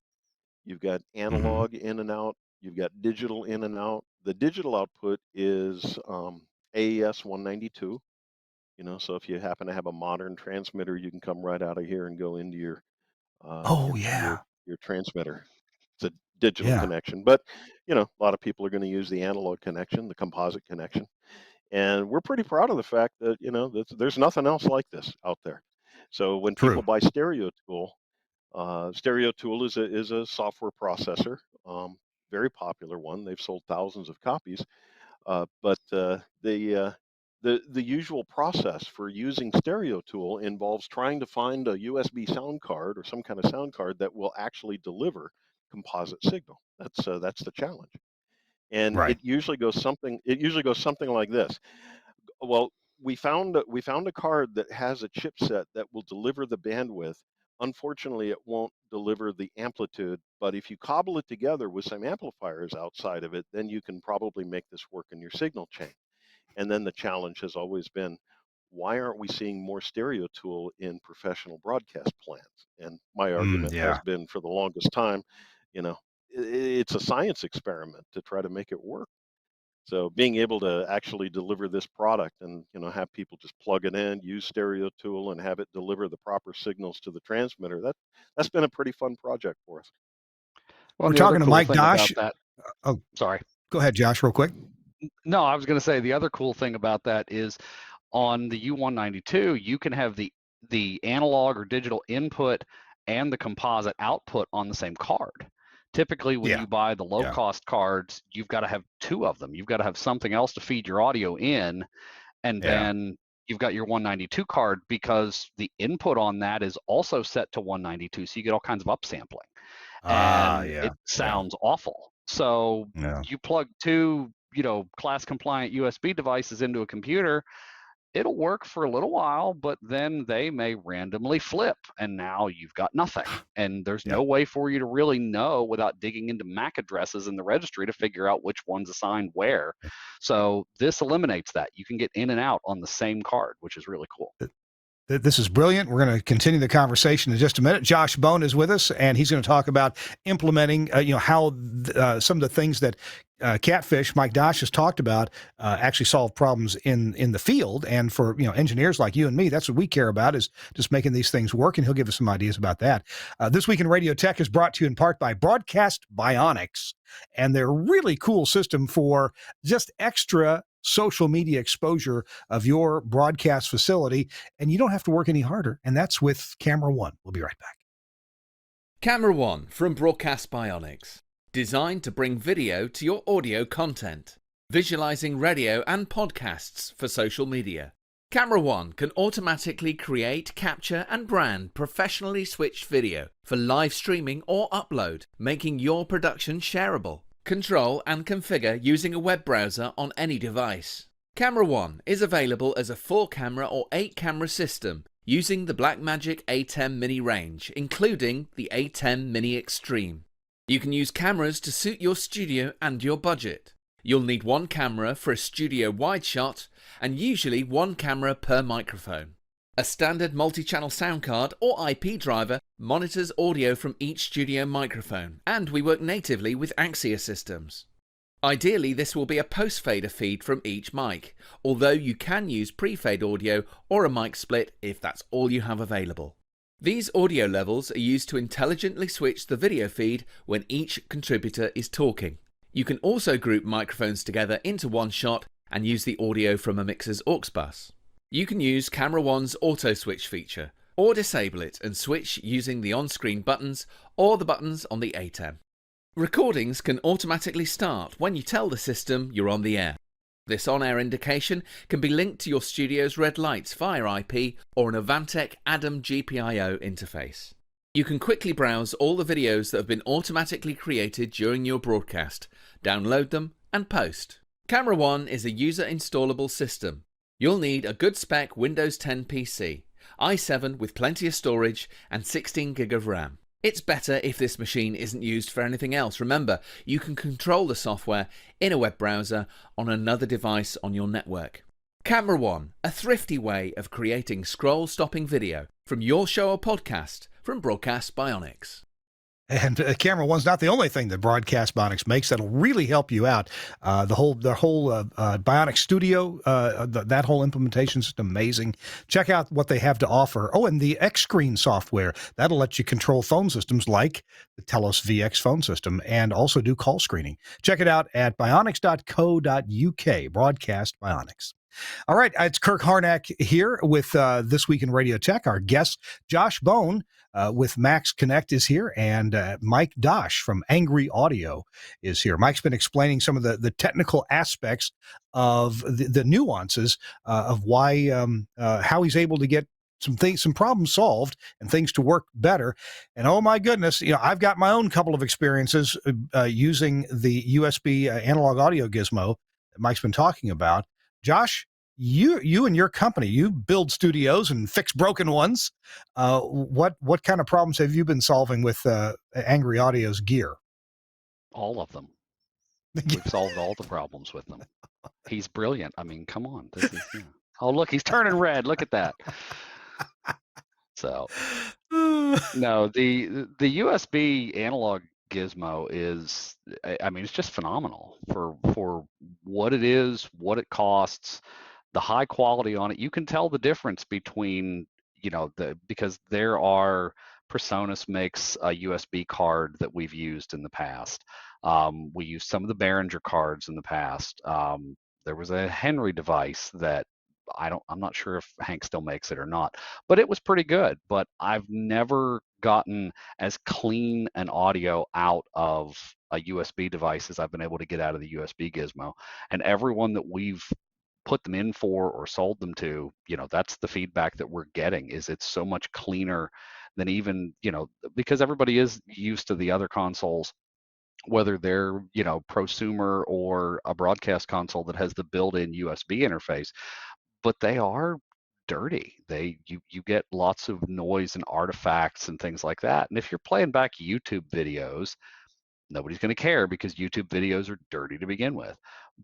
Speaker 3: You've got
Speaker 1: Mhm.
Speaker 3: analog in and out. You've got digital in and out. The digital output is AES 192. So if you happen to have a modern transmitter, you can come right out of here and go into
Speaker 1: Oh,
Speaker 3: your transmitter. It's a digital
Speaker 1: yeah.
Speaker 3: connection, but a lot of people are going to use the analog connection, the composite connection, and we're pretty proud of the fact that there's nothing else like this out there. So when people
Speaker 1: True.
Speaker 3: buy Stereo Tool is a software processor, very popular one. They've sold thousands of copies. But the usual process for using Stereo Tool involves trying to find a USB sound card or some kind of sound card that will actually deliver composite signal. That's the challenge. And
Speaker 1: Right.
Speaker 3: it usually goes something like this. Well, we found a card that has a chipset that will deliver the bandwidth. Unfortunately, it won't deliver the amplitude, but if you cobble it together with some amplifiers outside of it, then you can probably make this work in your signal chain. And then the challenge has always been, why aren't we seeing more stereo tool in professional broadcast plans? And my argument has
Speaker 1: Yeah.
Speaker 3: been for the longest time, you know, it's a science experiment to try to make it work. So being able to actually deliver this product and have people just plug it in, use stereo tool, and have it deliver the proper signals to the transmitter, that's been a pretty fun project for us.
Speaker 4: Well,
Speaker 1: We're
Speaker 4: and the other
Speaker 1: talking to
Speaker 4: cool
Speaker 1: Mike
Speaker 4: thing about
Speaker 1: Dosch.
Speaker 4: that,
Speaker 1: Oh,
Speaker 4: sorry.
Speaker 1: go ahead, Josh, real quick.
Speaker 4: No, I was going to say the other cool thing about that is on the U192, you can have the analog or digital input and the composite output on the same card. Typically, when
Speaker 1: Yeah.
Speaker 4: you buy the low
Speaker 1: Yeah.
Speaker 4: cost cards, you've got to have two of them. You've got to have something else to feed your audio in, and
Speaker 1: Yeah.
Speaker 4: then you've got your 192 card because the input on that is also set to 192, so you get all kinds of upsampling, and
Speaker 1: Yeah.
Speaker 4: it
Speaker 1: Yeah.
Speaker 4: sounds awful. So
Speaker 1: Yeah.
Speaker 4: you plug two, class compliant USB devices into a computer, it'll work for a little while, but then they may randomly flip, and now you've got nothing. And there's
Speaker 1: Yeah.
Speaker 4: no way for you to really know without digging into MAC addresses in the registry to figure out which one's assigned where. So this eliminates that. You can get in and out on the same card, which is really cool.
Speaker 1: This is brilliant. We're going to continue the conversation in just a minute. Josh Bohn is with us, and he's going to talk about implementing, how some of the things that Catfish, Mike Dosch has talked about, actually solve problems in the field. And for engineers like you and me, that's what we care about, is just making these things work. And he'll give us some ideas about that. This Week in Radio Tech is brought to you in part by Broadcast Bionics, and their really cool system for just extra social media exposure of your broadcast facility, and you don't have to work any harder. And that's with Camera One. We'll be right back.
Speaker 5: Camera One from Broadcast Bionics. Designed to bring video to your audio content. Visualizing radio and podcasts for social media. Camera One can automatically create, capture and brand professionally switched video for live streaming or upload, making your production shareable. Control and configure using a web browser on any device. Camera One is available as a 4-camera or 8-camera system, using the Blackmagic A10 Mini range, including the A10 Mini Extreme. You can use cameras to suit your studio and your budget. You'll need one camera for a studio wide shot, and usually one camera per microphone. A standard multi-channel sound card or IP driver monitors audio from each studio microphone, and we work natively with Axia systems. Ideally, this will be a post-fader feed from each mic, although you can use pre-fade audio or a mic split if that's all you have available. These audio levels are used to intelligently switch the video feed when each contributor is talking. You can also group microphones together into one shot and use the audio from a mixer's aux bus. You can use Camera One's auto switch feature, or disable it and switch using the on-screen buttons or the buttons on the A10. Recordings can automatically start when you tell the system you're on the air. This on-air indication can be linked to your studio's red lights via IP or an Avantec ADAM GPIO interface. You can quickly browse all the videos that have been automatically created during your broadcast, download them and post. Camera One is a user-installable system. You'll need a good spec Windows 10 PC, i7 with plenty of storage and 16 gig of RAM. It's better if this machine isn't used for anything else. Remember, you can control the software in a web browser on another device on your network. Camera One, a thrifty way of creating scroll-stopping video from your show or podcast from Broadcast Bionics.
Speaker 1: And Camera One's not the only thing that Broadcast Bionics makes that'll really help you out. The whole Bionic Studio, that whole implementation is amazing. Check out what they have to offer. Oh, and the X-Screen software, that'll let you control phone systems like the Telos VX phone system and also do call screening. Check it out at bionics.co.uk, Broadcast Bionics. All right, it's Kirk Harnack here with This Week in Radio Tech. Our guest, Josh Bohn, with Max Connect is here, and Mike Dosch from Angry Audio is here. Mike's been explaining some of the technical aspects of the nuances of why how he's able to get some problems solved and things to work better. And oh my goodness, I've got my own couple of experiences using the USB analog audio gizmo that Mike's been talking about. Josh, you and your company, you build studios and fix broken ones. What kind of problems have you been solving with Angry Audio's gear?
Speaker 4: All of them. We've solved all the problems with them. He's brilliant. I mean, come on. This is, yeah. Oh, look, he's turning red. Look at that. So, no, the USB analog gizmo is, I mean, it's just phenomenal for what it is, what it costs, the high quality on it. You can tell the difference between, because there are, PreSonus makes a USB card that we've used in the past. We used some of the Behringer cards in the past. There was a Henry device that I'm not sure if Hank still makes it or not, but it was pretty good. But I've never gotten as clean an audio out of a USB device as I've been able to get out of the USB gizmo. And everyone that we've put them in for or sold them to, that's the feedback that we're getting, is it's so much cleaner than even, because everybody is used to the other consoles, whether they're, prosumer or a broadcast console that has the built-in USB interface, but they are dirty. You get lots of noise and artifacts and things like that. And if you're playing back YouTube videos, nobody's going to care because YouTube videos are dirty to begin with.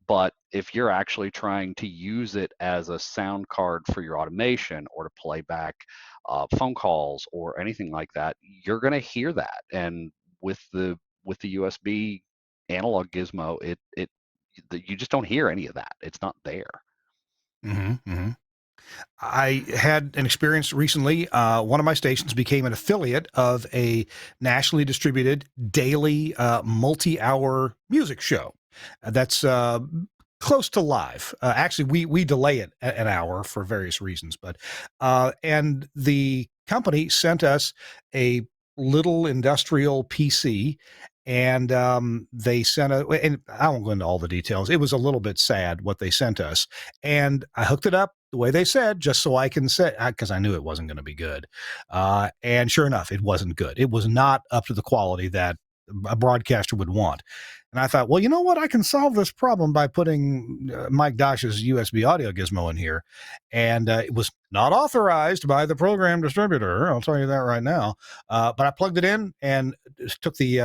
Speaker 4: But if you're actually trying to use it as a sound card for your automation or to play back phone calls or anything like that, you're going to hear that. And with the USB analog gizmo, you just don't hear any of that. It's not there.
Speaker 1: Mm-hmm, mm-hmm. I had an experience recently. One of my stations became an affiliate of a nationally distributed daily multi-hour music show that's close to live. Actually, we delay it an hour for various reasons, but and the company sent us a little industrial PC. And they sent and I won't go into all the details. It was a little bit sad what they sent us. And I hooked it up the way they said, just so I can say, because I knew it wasn't going to be good. And sure enough, it wasn't good. It was not up to the quality that a broadcaster would want. And I thought, well, you know what? I can solve this problem by putting Mike Dosch's USB Audio Gizmo in here. And it was not authorized by the program distributor. I'll tell you that right now. But I plugged it in and took the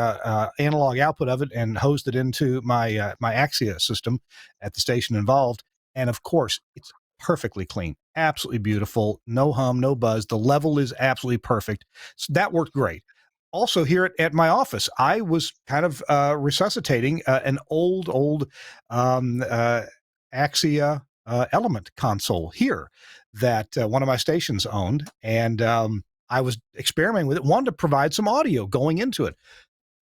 Speaker 1: analog output of it and hosed it into my Axia system at the station involved. And of course, it's perfectly clean, absolutely beautiful, no hum, no buzz. The level is absolutely perfect. So that worked great. Also here at my office, I was kind of resuscitating an old Axia Element console here that one of my stations owned. And I was experimenting with it, wanted to provide some audio going into it.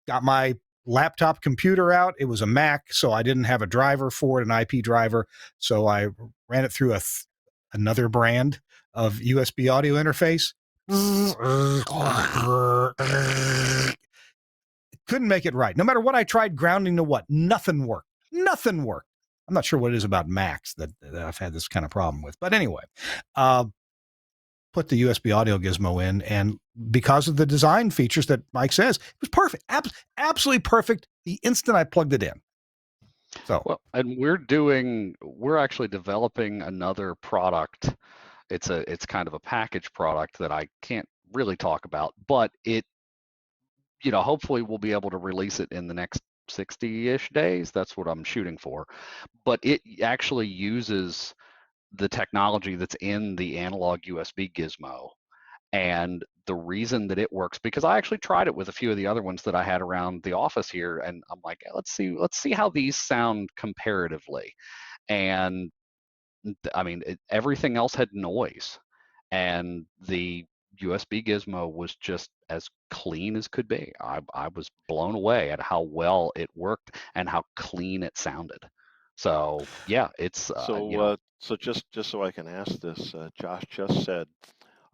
Speaker 1: Got my laptop computer out. It was a Mac, so I didn't have a driver for it, an IP driver. So I ran it through another brand of USB audio interface. Couldn't make it right. No matter what I tried grounding to what, nothing worked. Nothing worked. I'm not sure what it is about Macs that I've had this kind of problem with. But anyway, put the USB Audio Gizmo in, and because of the design features that Mike says, it was perfect. Absolutely perfect the instant I plugged it in. So,
Speaker 4: well, and we're actually developing another product. It's kind of a package product that I can't really talk about, but it, hopefully we'll be able to release it in the next 60-ish days. That's what I'm shooting for. But it actually uses the technology that's in the analog USB Gizmo. And the reason that it works, because I actually tried it with a few of the other ones that I had around the office here, and I'm like, let's see how these sound comparatively. And I mean, everything else had noise, and the USB Gizmo was just as clean as could be. I was blown away at how well it worked and how clean it sounded. So yeah, it's
Speaker 3: so just so I can ask this, Josh just said,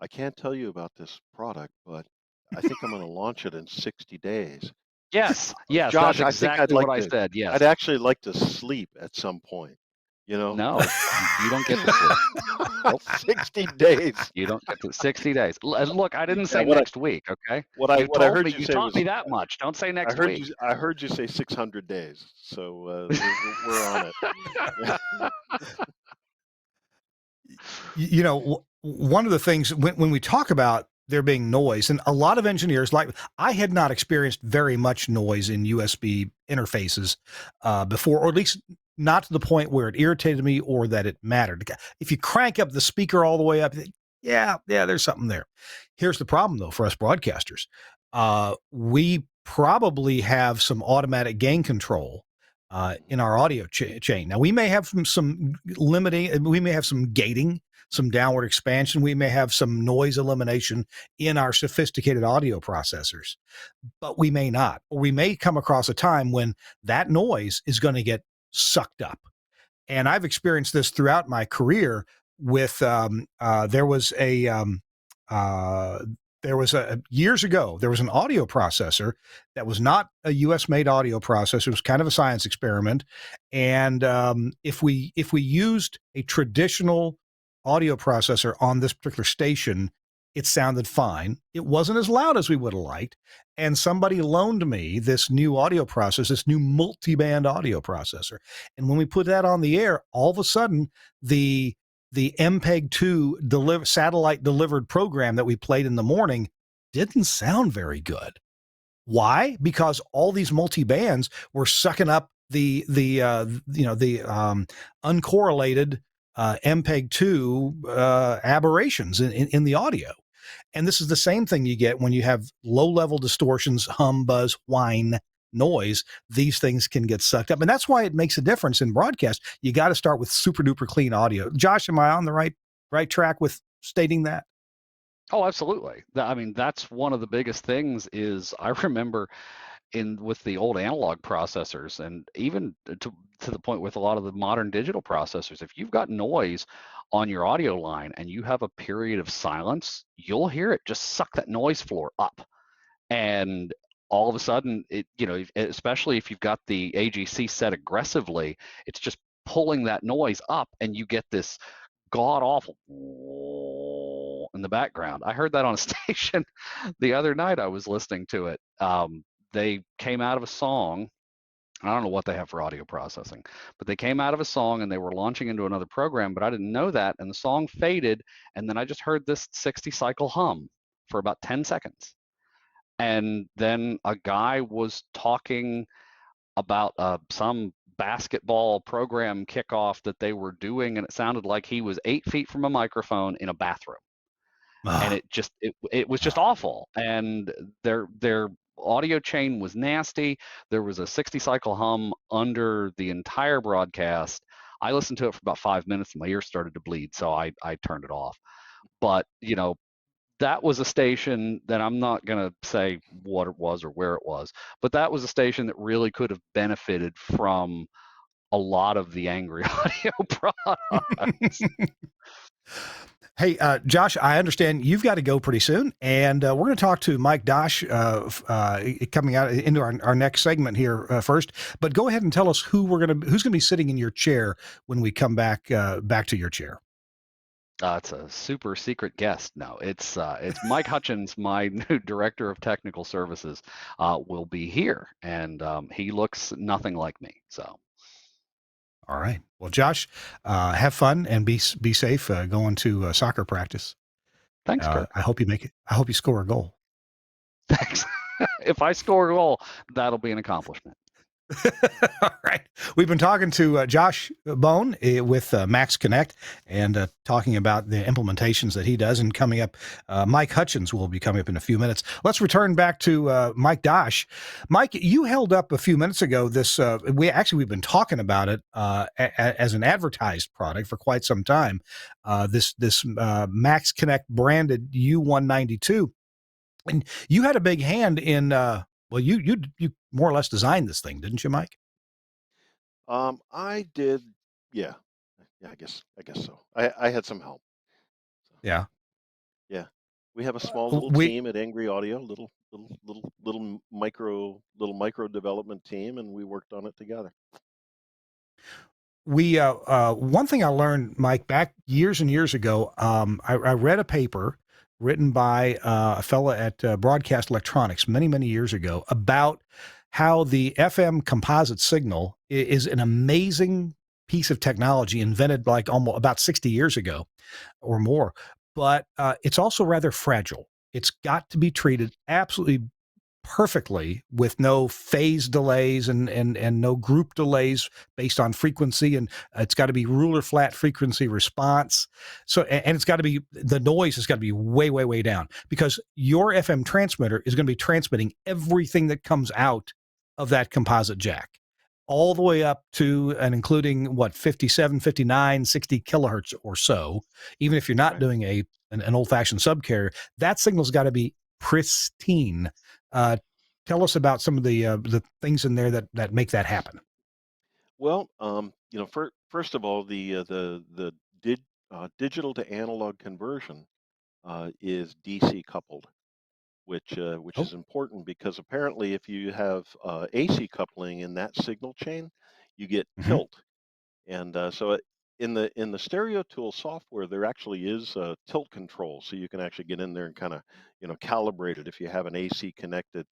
Speaker 3: I can't tell you about this product, but I think I'm going to launch it in 60 days.
Speaker 4: Yes,
Speaker 3: Josh,
Speaker 4: that's
Speaker 3: I think
Speaker 4: exactly what I said. Yes.
Speaker 3: I'd actually like to sleep at some point.
Speaker 4: No, you don't get to sleep.
Speaker 3: Nope. 60 days.
Speaker 4: You don't get to 60 days. Look, I didn't say next week, okay?
Speaker 3: You
Speaker 4: taught me that much. Don't say next week.
Speaker 3: I heard you say 600 days. So we're on
Speaker 1: it. One of the things when we talk about there being noise, and a lot of engineers, like I had not experienced very much noise in USB interfaces before, or at least not to the point where it irritated me or that it mattered. If you crank up the speaker all the way up, yeah, there's something there. Here's the problem though for us broadcasters. We probably have some automatic gain control in our audio chain. Now we may have some limiting, we may have some gating, some downward expansion. We may have some noise elimination in our sophisticated audio processors, but we may not, or we may come across a time when that noise is going to get sucked up. And I've experienced this throughout my career with, there was years ago, there was an audio processor that was not a US made audio processor. It was kind of a science experiment. And if we used a traditional audio processor on this particular station, it sounded fine. It wasn't as loud as we would have liked. And somebody loaned me this new audio processor, this new multi-band audio processor. And when we put that on the air, all of a sudden, the MPEG-2 satellite delivered program that we played in the morning didn't sound very good. Why? Because all these multi-bands were sucking up the uncorrelated MPEG-2 aberrations in the audio. And this is the same thing you get when you have low-level distortions, hum, buzz, whine, noise. These things can get sucked up. And that's why it makes a difference in broadcast. You got to start with super-duper clean audio. Josh, am I on the right track with stating that?
Speaker 4: Oh, absolutely. I mean, that's one of the biggest things is I remember with the old analog processors, and even to the point with a lot of the modern digital processors, if you've got noise on your audio line and you have a period of silence, you'll hear it just suck that noise floor up. And all of a sudden, especially if you've got the AGC set aggressively, it's just pulling that noise up and you get this god awful in the background. I heard that on a station the other night. I was listening to it. they came out of a song. I don't know what they have for audio processing, but they came out of a song and they were launching into another program, but I didn't know that. And the song faded. And then I just heard this 60 cycle hum for about 10 seconds. And then a guy was talking about some basketball program kickoff that they were doing, and it sounded like he was 8 feet from a microphone in a bathroom. And it was just awful. And their audio chain was nasty. There was a 60 cycle hum under the entire broadcast. I listened to it for about 5 minutes and my ears started to bleed, so I turned it off. But that was a station that I'm not going to say what it was or where it was, but that was a station that really could have benefited from a lot of the angry audio products.
Speaker 1: Hey, Josh, I understand you've got to go pretty soon, and we're going to talk to Mike Dosch coming out into our next segment here first. But go ahead and tell us who's going to be sitting in your chair when we come back to your chair.
Speaker 4: It's a super secret guest. No, it's Mike Hutchens, my new director of technical services, will be here, and he looks nothing like me. So.
Speaker 1: All right. Well, Josh, have fun and be safe going to soccer practice.
Speaker 4: Thanks, Kirk.
Speaker 1: I hope you make it. I hope you score a goal.
Speaker 4: Thanks. If I score a goal, that'll be an accomplishment.
Speaker 1: All right. We've been talking to Josh Bohn with Max Connect and talking about the implementations that he does. And coming up, Mike Hutchens will be coming up in a few minutes. Let's return back to Mike Dosch. Mike, you held up a few minutes ago this. We've been talking about it as an advertised product for quite some time. This Max Connect branded U192, and you had a big hand in. Well, you more or less designed this thing, didn't you, Mike?
Speaker 3: I did. Yeah. I guess so. I had some help. So,
Speaker 1: yeah.
Speaker 3: We have a small little team at Angry Audio, little micro development team, and we worked on it together.
Speaker 1: One thing I learned, Mike, back years and years ago, I read a paper written by a fella at Broadcast Electronics many years ago about how the FM composite signal is an amazing piece of technology invented like almost about 60 years ago or more, but it's also rather fragile. It's got to be treated absolutely perfectly with no phase delays and no group delays based on frequency, and it's got to be ruler flat frequency response. So and it's got to be, the noise has got to be way down, because your FM transmitter is going to be transmitting everything that comes out of that composite jack all the way up to and including 57, 59, 60 kilohertz or so. Even if you're not doing an old-fashioned subcarrier, that signal's got to be pristine. Tell us about some of the things in there that make that happen.
Speaker 3: Well, first of all, the digital to analog conversion is DC coupled, which is important, because apparently if you have AC coupling in that signal chain, you get tilt, and so in the Stereo Tool software, there actually is tilt control, so you can actually get in there and kind of calibrate it if you have an AC connected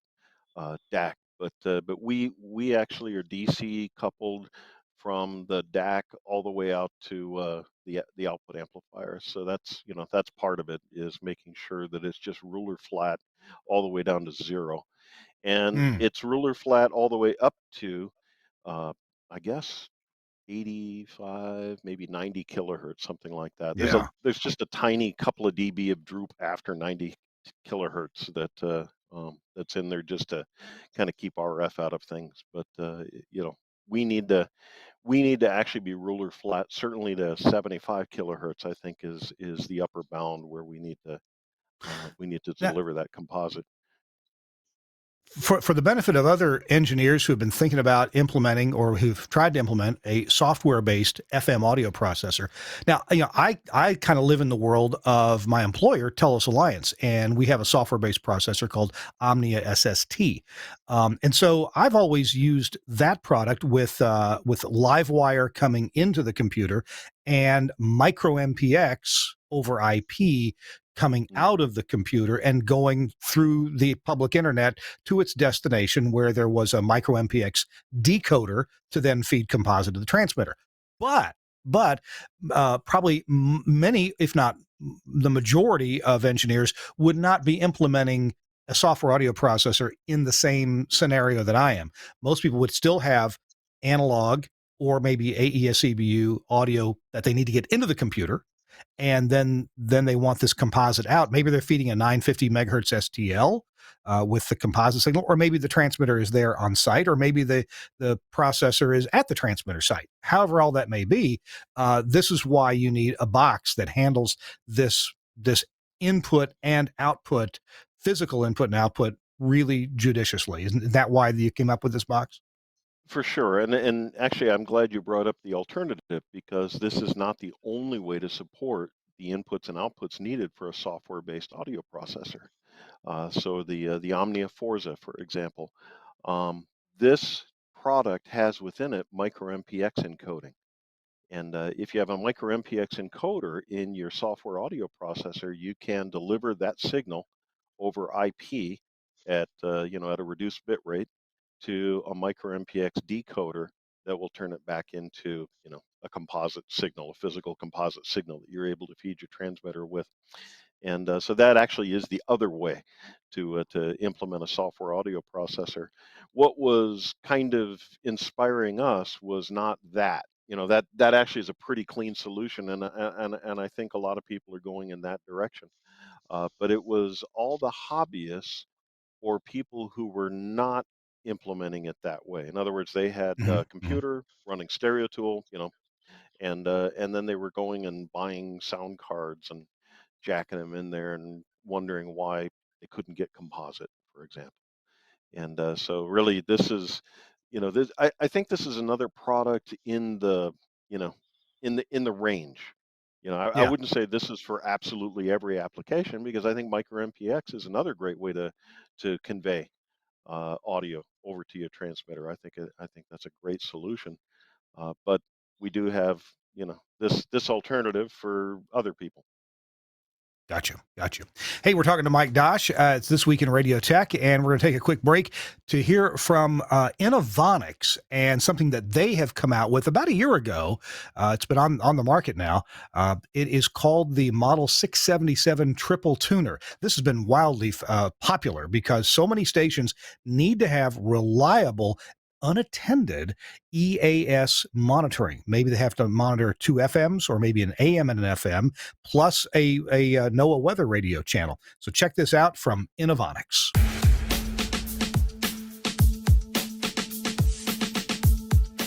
Speaker 3: DAC. But we actually are DC coupled from the DAC all the way out to the output amplifier. So that's part of it, is making sure that it's just ruler flat all the way down to 0, and it's ruler flat all the way up to I guess 85, maybe 90 kilohertz, something like that. There's just a tiny couple of dB of droop after 90 kilohertz that's in there just to kind of keep RF out of things. But we need to actually be ruler flat. Certainly to 75 kilohertz, I think is the upper bound where we need to deliver that composite.
Speaker 1: For the benefit of other engineers who have been thinking about implementing or who've tried to implement a software-based FM audio processor. Now, I kind of live in the world of my employer, Telos-Alliance, and we have a software-based processor called Omnia SST. And so I've always used that product with live wire coming into the computer and micro MPX over IP coming out of the computer and going through the public internet to its destination, where there was a micro MPX decoder to then feed composite to the transmitter. But probably many, if not the majority of engineers, would not be implementing a software audio processor in the same scenario that I am. Most people would still have analog or maybe AES-EBU audio that they need to get into the computer, and then they want this composite out. Maybe they're feeding a 950 megahertz STL with the composite signal, or maybe the transmitter is there on site, or maybe the processor is at the transmitter site. However, all that may be, this is why you need a box that handles this input and output, physical input and output, really judiciously. Isn't that why you came up with this box?
Speaker 3: For sure. And actually, I'm glad you brought up the alternative, because this is not the only way to support the inputs and outputs needed for a software-based audio processor. So the Omnia Forza, for example, this product has within it micro MPX encoding. And if you have a micro MPX encoder in your software audio processor, you can deliver that signal over IP at at a reduced bit rate to a micro MPX decoder that will turn it back into a composite signal, a physical composite signal that you're able to feed your transmitter with. And so that actually is the other way to implement a software audio processor. What was kind of inspiring us was not that. That actually is a pretty clean solution, and I think a lot of people are going in that direction. But it was all the hobbyists or people who were not implementing it that way. In other words, they had a computer running stereo tool, and then they were going and buying sound cards and jacking them in there and wondering why they couldn't get composite, for example. And so really this is, I think this is another product in the, in the range. I
Speaker 1: Yeah.
Speaker 3: wouldn't say this is for absolutely every application, because I think micro MPX is another great way to convey audio over to your transmitter. I think that's a great solution. But we do have, this alternative for other people.
Speaker 1: Got you. Hey, we're talking to Mike Dosch. It's This Week in Radio Tech, and we're going to take a quick break to hear from Innovonics and something that they have come out with about a year ago. It's been on the market now. It is called the Model 677 Triple Tuner. This has been wildly popular because so many stations need to have reliable, unattended EAS monitoring. Maybe they have to monitor 2 FMs or maybe an AM and an FM, plus a NOAA weather radio channel. So check this out from Innovonics.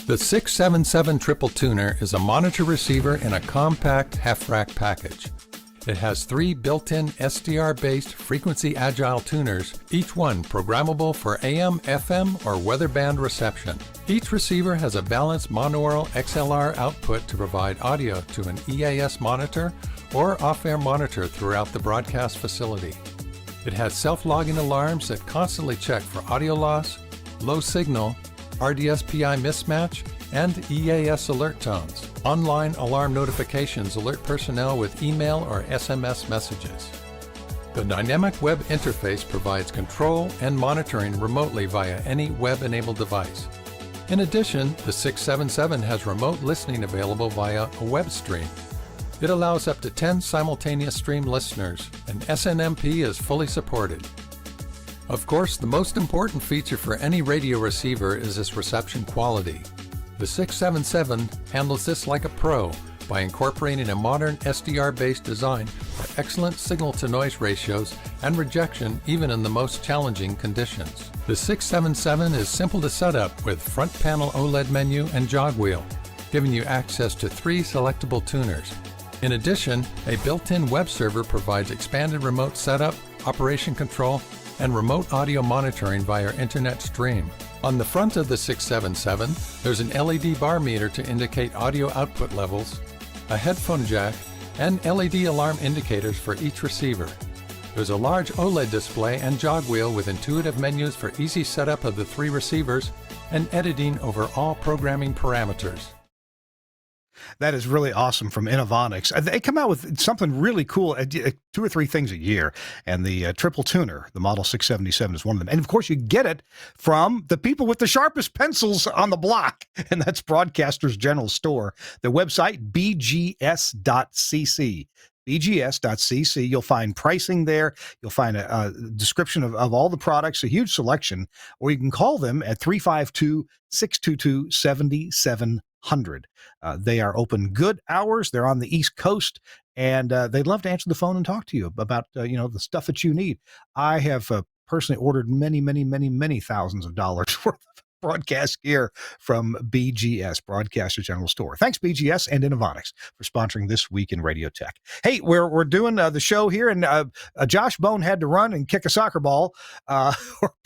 Speaker 6: The 677 Triple Tuner is a monitor receiver in a compact half-rack package. It has 3 built-in SDR-based frequency agile tuners, each one programmable for AM, FM, or weather band reception. Each receiver has a balanced monaural XLR output to provide audio to an EAS monitor or off-air monitor throughout the broadcast facility. It has self-logging alarms that constantly check for audio loss, low signal, RDS-PI mismatch, and EAS alert tones. Online alarm notifications alert personnel with email or SMS messages. The dynamic web interface provides control and monitoring remotely via any web-enabled device. In addition, the 677 has remote listening available via a web stream. It allows up to 10 simultaneous stream listeners, and SNMP is fully supported. Of course, the most important feature for any radio receiver is its reception quality. The 677 handles this like a pro by incorporating a modern SDR-based design for excellent signal-to-noise ratios and rejection even in the most challenging conditions. The 677 is simple to set up with front panel OLED menu and jog wheel, giving you access to 3 selectable tuners. In addition, a built-in web server provides expanded remote setup, operation control, and remote audio monitoring via internet stream. On the front of the 677, there's an LED bar meter to indicate audio output levels, a headphone jack, and LED alarm indicators for each receiver. There's a large OLED display and jog wheel with intuitive menus for easy setup of the 3 receivers and editing over all programming parameters.
Speaker 1: That is really awesome from Innovonics. They come out with something really cool, 2 or 3 things a year, and the triple tuner, the Model 677 is one of them. And of course, you get it from the people with the sharpest pencils on the block, and that's Broadcasters General Store. Their website, bgs.cc. bgs.cc. You'll find pricing there. You'll find a description of all the products, a huge selection, or you can call them at 352-622-7700. They are open good hours. They're on the East Coast, and they'd love to answer the phone and talk to you about the stuff that you need. I have personally ordered many, many, many, many thousands of dollars worth of broadcast gear from BGS, Broadcaster General Store. Thanks, BGS and Innovonics, for sponsoring This Week in Radio Tech. Hey, we're doing the show here, and Josh Bohn had to run and kick a soccer ball or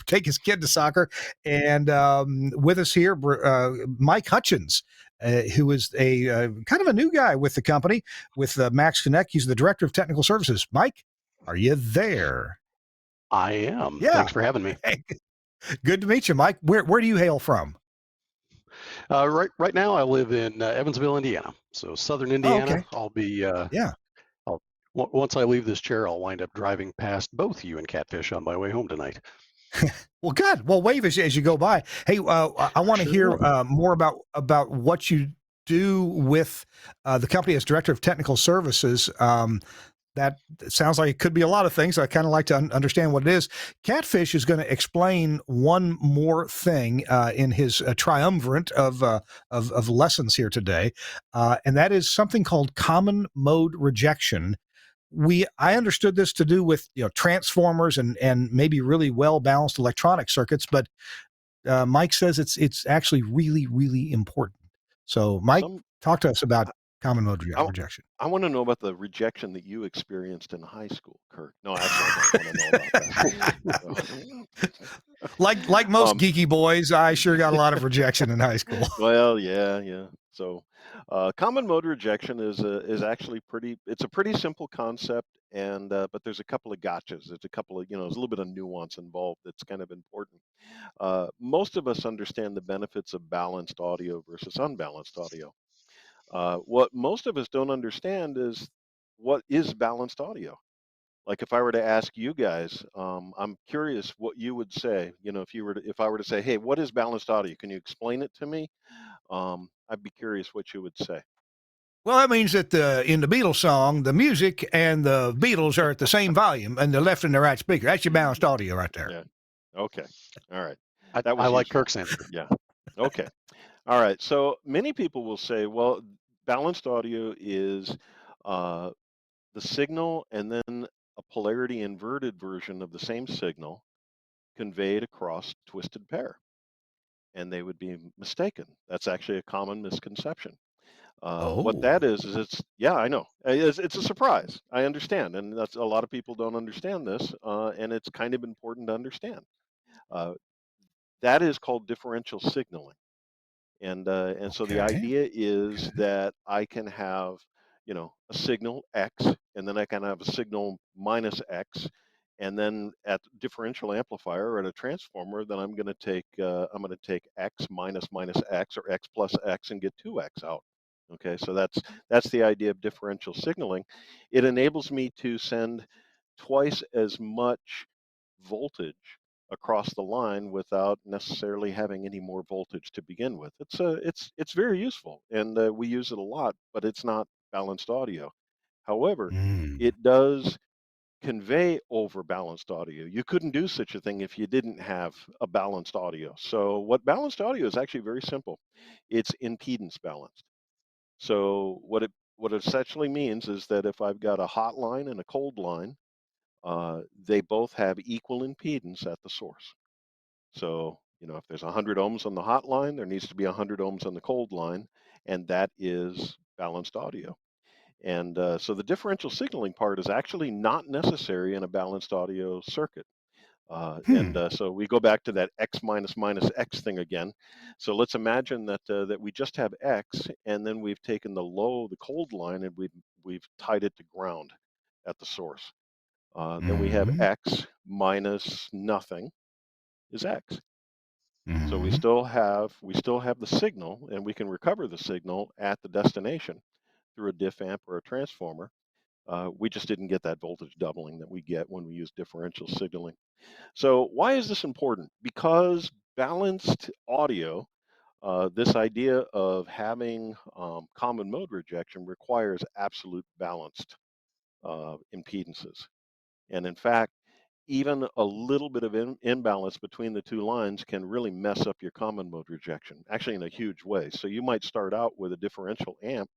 Speaker 1: take his kid to soccer. And with us here, Mike Hutchens, who is a kind of a new guy with the company, with Max Connect. He's the Director of Technical Services. Mike, are you there?
Speaker 7: I am.
Speaker 1: Yeah.
Speaker 7: Thanks for having me.
Speaker 1: Hey, good to meet you, Mike. Where do you hail from?
Speaker 7: Right now, I live in Evansville, Indiana. So southern Indiana.
Speaker 1: Okay.
Speaker 7: I'll be
Speaker 1: yeah.
Speaker 7: Once I leave this chair, I'll wind up driving past both you and Catfish on my way home tonight.
Speaker 1: Well, good. Well, wave as you go by. Hey, I want to hear more about what you do with the company as Director of Technical Services. That sounds like it could be a lot of things. I kind of like to understand what it is. Catfish is going to explain one more thing in his triumvirate of lessons here today, and that is something called Common Mode Rejection. I understood this to do with transformers and maybe really well balanced electronic circuits, but Mike says it's actually really, really important. So, Mike, talk to us about Common Mode Rejection.
Speaker 3: I want to know about the rejection that you experienced in high school, Kirk. No, actually, I don't want to know about that.
Speaker 1: like most geeky boys, I sure got a lot of rejection in high school.
Speaker 3: Well, yeah. So, common mode rejection is actually it's a pretty simple concept, and but there's a couple of gotchas. There's a couple of there's a little bit of nuance involved that's kind of important. Most of us understand the benefits of balanced audio versus unbalanced audio. What most of us don't understand is what is balanced audio. Like if I were to ask you guys, I'm curious what you would say. If I were to say, "Hey, what is balanced audio? Can you explain it to me?" I'd be curious what you would say.
Speaker 1: Well, that means that in the Beatles song, the music and the Beatles are at the same volume, and the left and the right speaker. That's your balanced audio right there.
Speaker 3: Yeah. Okay. All right.
Speaker 7: I like Kirk's answer.
Speaker 3: Yeah. Okay. All right. So many people will say, well, balanced audio is the signal and then a polarity inverted version of the same signal conveyed across twisted pair. And they would be mistaken. That's actually a common misconception. What that is I know. It's a surprise. I understand. And that's a lot of people don't understand this. And it's kind of important to understand. That is called differential signaling. And so the idea is that I can have, a signal X, and then I can have a signal minus X, and then at differential amplifier or at a transformer, then I'm going to take X minus X or X plus X and get 2X out. Okay, so that's the idea of differential signaling. It enables me to send twice as much voltage across the line without necessarily having any more voltage to begin with. It's very useful, and we use it a lot, but it's not balanced audio. However, it does convey over balanced audio. You couldn't do such a thing if you didn't have a balanced audio. So what balanced audio is actually very simple. It's impedance balanced. So what it essentially means is that if I've got a hot line and a cold line, they both have equal impedance at the source. So, if there's 100 ohms on the hot line, there needs to be 100 ohms on the cold line, and that is balanced audio. And so the differential signaling part is actually not necessary in a balanced audio circuit. And so we go back to that X minus X thing again. So let's imagine that we just have X, and then we've taken the cold line, and we've tied it to ground at the source. Then we have X minus nothing is X. So we
Speaker 1: Mm-hmm.
Speaker 3: still have the signal, and we can recover the signal at the destination through a diff amp or a transformer. We just didn't get that voltage doubling that we get when we use differential signaling. So why is this important? Because balanced audio, this idea of having common mode rejection requires absolute balanced impedances. And in fact, even a little bit of imbalance between the two lines can really mess up your common mode rejection, actually in a huge way. So you might start out with a differential amp,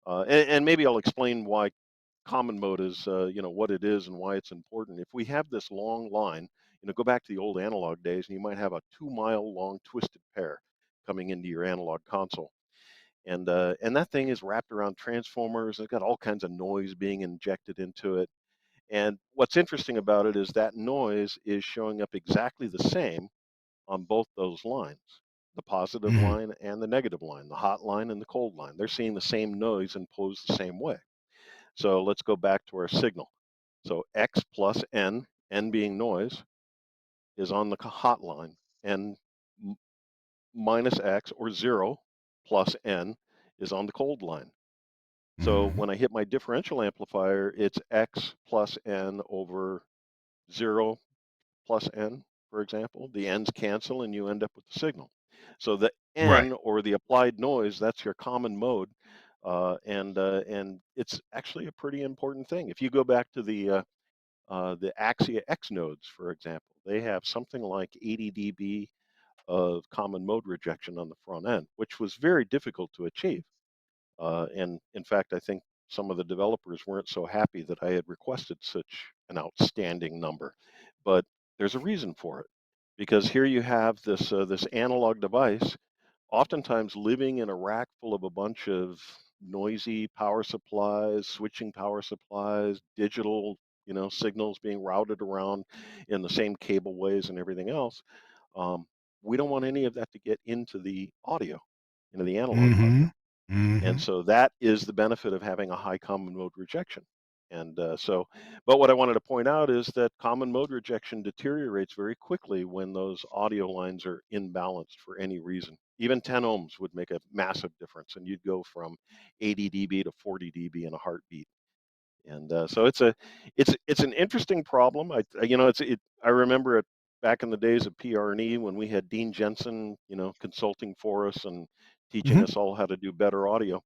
Speaker 3: and maybe I'll explain why common mode is, what it is and why it's important. If we have this long line, go back to the old analog days, and you might have a 2-mile long twisted pair coming into your analog console. And that thing is wrapped around transformers. It's got all kinds of noise being injected into it. And what's interesting about it is that noise is showing up exactly the same on both those lines, the positive
Speaker 1: Mm-hmm.
Speaker 3: line and the negative line, the hot line and the cold line. They're seeing the same noise imposed the same way. So let's go back to our signal. So X plus N being noise, is on the hot line, and minus X or 0 plus N is on the cold line. So
Speaker 1: Mm-hmm.
Speaker 3: when I hit my differential amplifier, it's X plus N over 0 plus N, for example. The N's cancel and you end up with the signal. So the
Speaker 1: Right.
Speaker 3: N, or the applied noise, that's your common mode. And it's actually a pretty important thing. If you go back to the Axia X nodes, for example, they have something like 80 dB of common mode rejection on the front end, which was very difficult to achieve. And in fact, I think some of the developers weren't so happy that I had requested such an outstanding number. But there's a reason for it, because here you have this analog device, oftentimes living in a rack full of a bunch of noisy power supplies, switching power supplies, digital, signals being routed around in the same cableways and everything else. Um, we don't want any of that to get into the audio, into the analog
Speaker 1: Mm-hmm.
Speaker 3: audio. And
Speaker 1: Mm-hmm.
Speaker 3: so that is the benefit of having a high common mode rejection. But what I wanted to point out is that common mode rejection deteriorates very quickly when those audio lines are imbalanced for any reason. Even 10 ohms would make a massive difference, and you'd go from 80 dB to 40 dB in a heartbeat. So it's an interesting problem. I remember it back in the days of PR&E when we had Dean Jensen, consulting for us and teaching
Speaker 1: Mm-hmm.
Speaker 3: us all how to do better audio.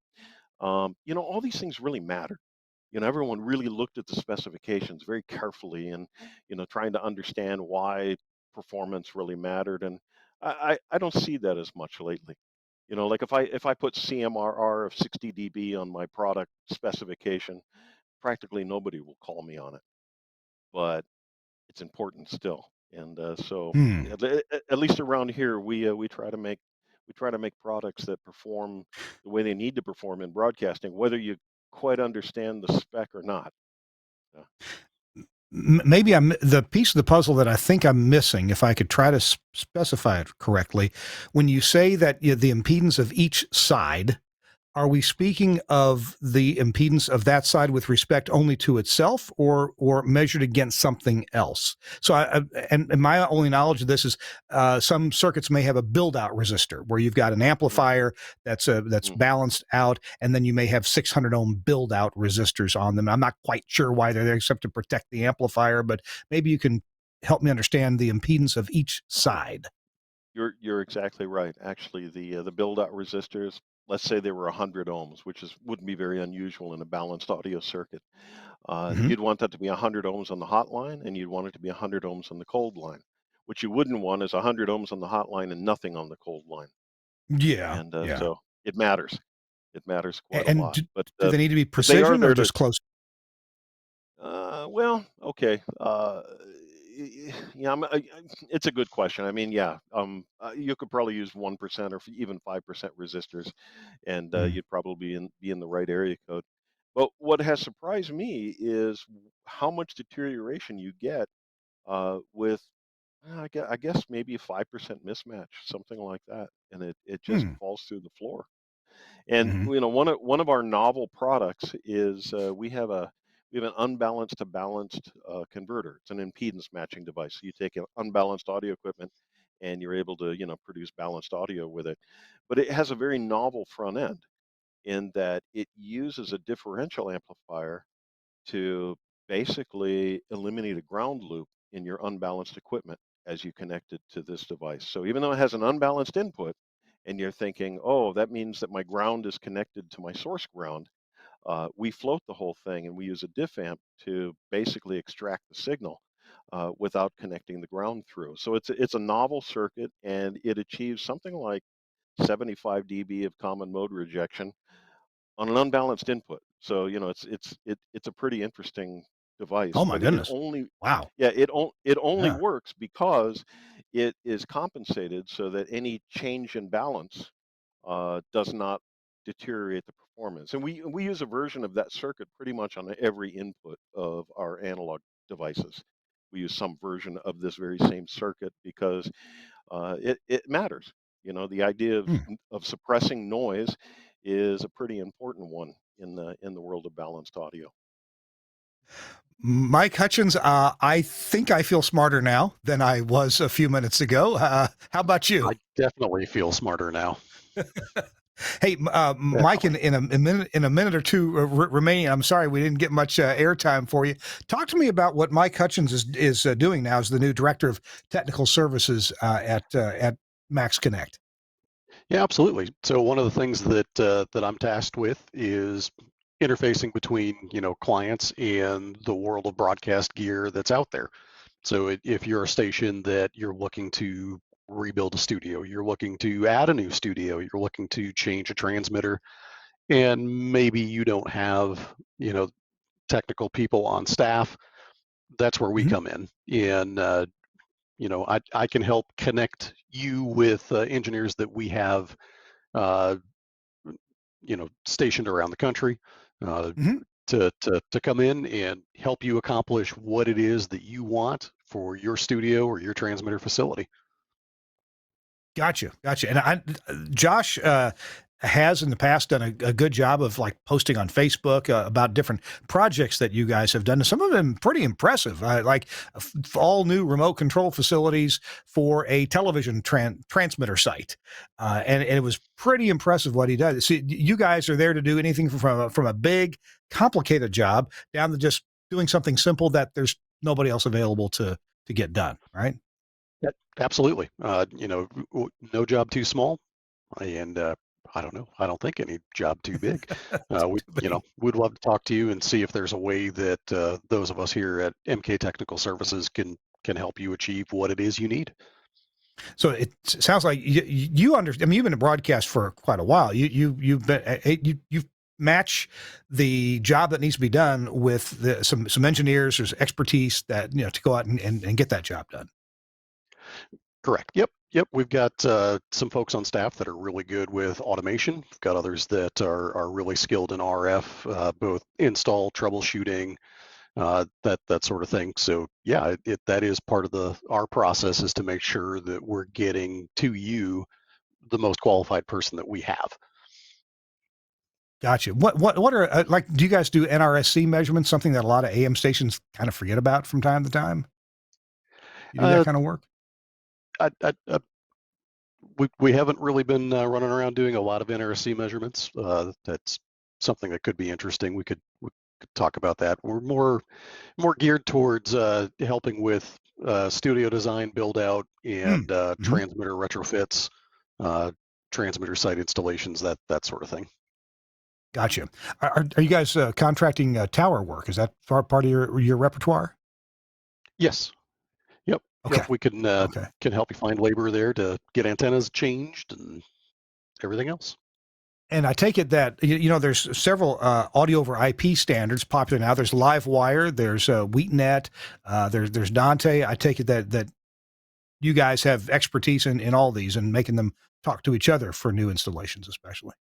Speaker 3: All these things really matter. Everyone really looked at the specifications very carefully, and trying to understand why performance really mattered. And I don't see that as much lately. Like if I put CMRR of 60 dB on my product specification, practically nobody will call me on it, but it's important still. So
Speaker 1: Hmm.
Speaker 3: at least around here, we try to make products that perform the way they need to perform in broadcasting, whether you quite understand the spec or not. Uh,
Speaker 1: Maybe I'm the piece of the puzzle that I think I'm missing, if I could try to specify it correctly. When you say that the impedance of each side, are we speaking of the impedance of that side with respect only to itself, or measured against something else? So, and my only knowledge of this is some circuits may have a build-out resistor where you've got an
Speaker 3: mhm,
Speaker 1: amplifier that's
Speaker 3: mhm.
Speaker 1: balanced out, and then you may have 600 ohm build-out resistors on them. I'm not quite sure why they're there except to protect the amplifier, but maybe you can help me understand the impedance of each side.
Speaker 3: You're exactly right. Actually, the build-out resistors, let's say they were 100 ohms, which wouldn't be very unusual in a balanced audio circuit.
Speaker 1: Mm-hmm.
Speaker 3: You'd want that to be 100 ohms on the hot line, and you'd want it to be 100 ohms on the cold line. What you wouldn't want is 100 ohms on the hot line and nothing on the cold line.
Speaker 1: Yeah,
Speaker 3: And
Speaker 1: yeah.
Speaker 3: so it matters. It matters quite a
Speaker 1: And
Speaker 3: lot. But
Speaker 1: do they need to be
Speaker 3: but they are
Speaker 1: precision or
Speaker 3: there to.
Speaker 1: just close?
Speaker 3: Well, okay. Yeah, it's a good question. I mean, yeah, you could probably use 1% or even 5% resistors, and
Speaker 1: Mm.
Speaker 3: you'd probably be in the right area code. But what has surprised me is how much deterioration you get with, I guess maybe a 5% mismatch, something like that, and it just
Speaker 1: Hmm.
Speaker 3: falls through the floor. And
Speaker 1: Mm-hmm.
Speaker 3: one of our novel products is we have an unbalanced to balanced converter. It's an impedance matching device. So you take an unbalanced audio equipment and you're able to, produce balanced audio with it. But it has a very novel front end in that it uses a differential amplifier to basically eliminate a ground loop in your unbalanced equipment as you connect it to this device. So even though it has an unbalanced input, and you're thinking, oh, that means that my ground is connected to my source ground, we float the whole thing and we use a diff amp to basically extract the signal without connecting the ground through. So it's a novel circuit, and it achieves something like 75 dB of common mode rejection on an unbalanced input. So it's a pretty interesting device,
Speaker 1: Oh my
Speaker 3: but it
Speaker 1: goodness.
Speaker 3: only
Speaker 1: Wow.
Speaker 3: yeah it only
Speaker 1: Yeah.
Speaker 3: works because it is compensated so that any change in balance does not deteriorate the performance. And we use a version of that circuit pretty much on every input of our analog devices. We use some version of this very same circuit because it matters. The idea
Speaker 1: Hmm.
Speaker 3: of suppressing noise is a pretty important one in the world of balanced audio.
Speaker 1: Mike Hutchens, I think I feel smarter now than I was a few minutes ago. How about you?
Speaker 7: I definitely feel smarter now.
Speaker 1: Hey, Mike,
Speaker 7: Definitely.
Speaker 1: in a minute or two remaining, I'm sorry we didn't get much airtime for you. Talk to me about what Mike Hutchens is doing now as the new director of technical services at Max Connect.
Speaker 7: Yeah, absolutely. So one of the things that I'm tasked with is interfacing between clients and the world of broadcast gear that's out there. So if you're a station that you're looking to rebuild a studio, you're looking to add a new studio, you're looking to change a transmitter, and maybe you don't have technical people on staff, that's where we
Speaker 1: Mhm.
Speaker 7: come in. And I can help connect you with engineers that we have uh, stationed around the country, uh,
Speaker 1: Mhm.
Speaker 7: to come in and help you accomplish what it is that you want for your studio or your transmitter facility.
Speaker 1: Gotcha, gotcha. And Josh has in the past done a good job of like posting on Facebook about different projects that you guys have done. And some of them pretty impressive, like all new remote control facilities for a television transmitter site, and it was pretty impressive what he does. See, you guys are there to do anything from a big, complicated job down to just doing something simple that there's nobody else available to get done, right?
Speaker 7: Absolutely. No job too small, and I don't know. I don't think any job too big. We'd love to talk to you and see if there's a way that those of us here at MK Technical Services can help you achieve what it is you need.
Speaker 1: So it sounds like you understand. I mean, you've been in broadcast for quite a while. You've been you match the job that needs to be done with some engineers. There's expertise that to go out and get that job done.
Speaker 7: Correct. Yep. Yep. We've got some folks on staff that are really good with automation. We've got others that are really skilled in RF, both install, troubleshooting, that sort of thing. So yeah, that is part of our process is to make sure that we're getting to you the most qualified person that we have.
Speaker 1: Gotcha. What are like? Do you guys do NRSC measurements? Something that a lot of AM stations kind of forget about from time to time. You do that
Speaker 7: Uh,
Speaker 1: kind of work.
Speaker 7: we haven't really been running around doing a lot of NRSC measurements. That's something that could be interesting. We could talk about that. We're more geared towards helping with studio design, build out, and
Speaker 1: Mm-hmm.
Speaker 7: transmitter retrofits, uh, transmitter site installations, that sort of thing.
Speaker 1: Gotcha. Are you guys contracting tower work? Is that part of your repertoire?
Speaker 7: Yes. Yep. Yep.
Speaker 1: Okay.
Speaker 7: We
Speaker 1: Okay.
Speaker 7: can help you find labor there to get antennas changed and everything else.
Speaker 1: And I take it that there's several audio over IP standards popular now. There's LiveWire, there's WheatNet, there's Dante. I take it that you guys have expertise in all these and making them talk to each other for new installations, especially.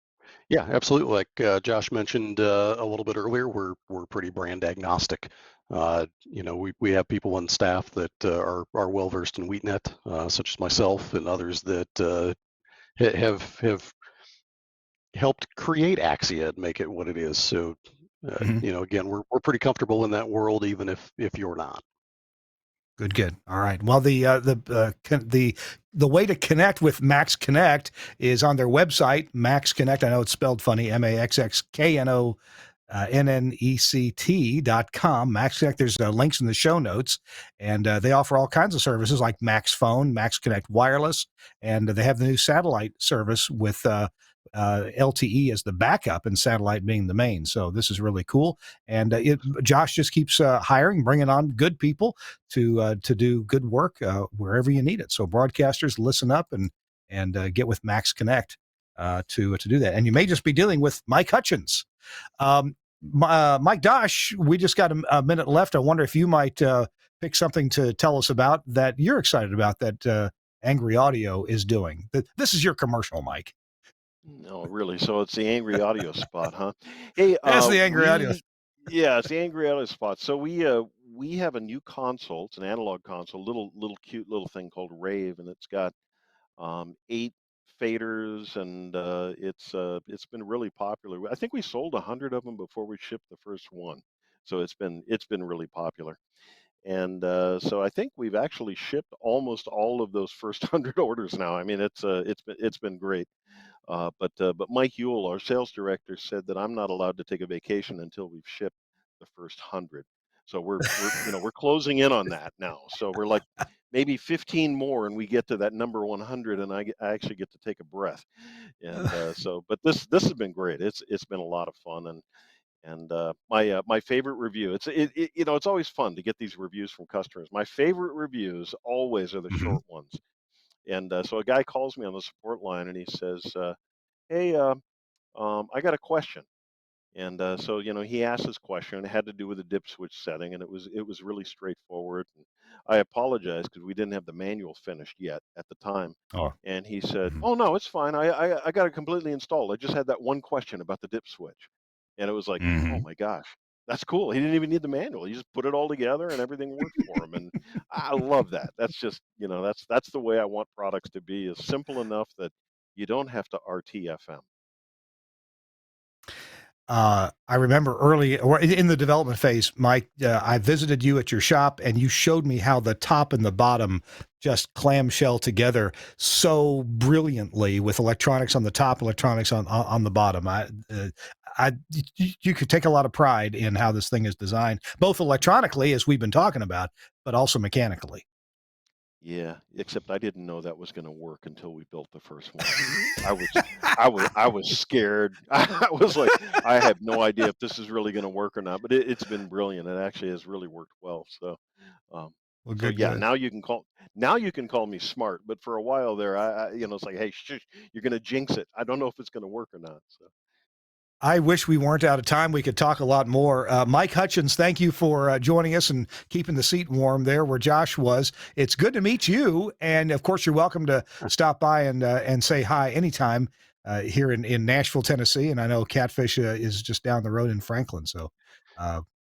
Speaker 7: Yeah, absolutely. Like Josh mentioned a little bit earlier, we're pretty brand agnostic. We have people on staff that are well versed in WheatNet, such as myself and others that have helped create Axia and make it what it is. So,
Speaker 1: Mhm.
Speaker 7: again, we're pretty comfortable in that world, even if you're not.
Speaker 1: Good. All right. Well, the way to connect with Max Connect is on their website, Max Connect. I know it's spelled funny, MAXXKNO. NNECT.com, Max Connect. There's links in the show notes, and they offer all kinds of services like Max Phone, Max Connect Wireless, and they have the new satellite service with LTE as the backup and satellite being the main. So this is really cool. And Josh just keeps hiring, bringing on good people to do good work wherever you need it. So broadcasters, listen up and get with Max Connect to do that. And you may just be dealing with Mike Hutchens. Mike Dosch, we just got a minute left. I wonder if you might pick something to tell us about that you're excited about that Angry Audio is doing. This is your commercial, Mike.
Speaker 3: No, really. So it's the Angry Audio spot, huh? Hey,
Speaker 1: That's the Angry Audio.
Speaker 3: Yeah, it's the Angry Audio spot. So we have a new console. It's an analog console, little cute little thing called Rave, and it's got 8 faders, and it's been really popular. I think we sold 100 of them before we shipped the first one, so it's been really popular. And so I think we've actually shipped almost all of those first 100 orders now. I mean, it's been great. But Mike Ewell, our sales director, said that I'm not allowed to take a vacation until we've shipped the first 100. So we're closing in on that now. So we're like maybe 15 more, and we get to that number 100, and I actually get to take a breath. And but this has been great. It's been a lot of fun, and my favorite review. It's always fun to get these reviews from customers. My favorite reviews always are the short ones. And so a guy calls me on the support line, and he says, "Hey, I got a question." And so he asked his question. It had to do with the dip switch setting, and it was really straightforward. And I apologize because we didn't have the manual finished yet at the time.
Speaker 1: Oh.
Speaker 3: And he said, "Oh no, it's fine. I got it completely installed. I just had that one question about the dip switch." And it was like, oh my gosh, that's cool. He didn't even need the manual. He just put it all together, and everything worked for him. And I love that. That's just that's the way I want products to be. Is simple enough that you don't have to RTFM.
Speaker 1: I remember early or in the development phase, Mike, I visited you at your shop and you showed me how the top and the bottom just clamshell together so brilliantly with electronics on the top, electronics on the bottom. You could take a lot of pride in how this thing is designed, both electronically, as we've been talking about, but also mechanically.
Speaker 3: Yeah, except I didn't know that was going to work until we built the first one. I was scared. I was like, I have no idea if this is really going to work or not. But it's been brilliant. It actually has really worked well. So,
Speaker 1: Well,
Speaker 3: so
Speaker 1: good,
Speaker 3: yeah,
Speaker 1: good.
Speaker 3: now you can call me smart. But for a while there, it's like, hey, shush, you're going to jinx it. I don't know if it's going to work or not. So.
Speaker 1: I wish we weren't out of time. We could talk a lot more. Mike Hutchens, thank you for joining us and keeping the seat warm there where Josh was. It's good to meet you. And of course, you're welcome to stop by and say hi anytime here in Nashville, Tennessee. And I know Catfish is just down the road in Franklin. So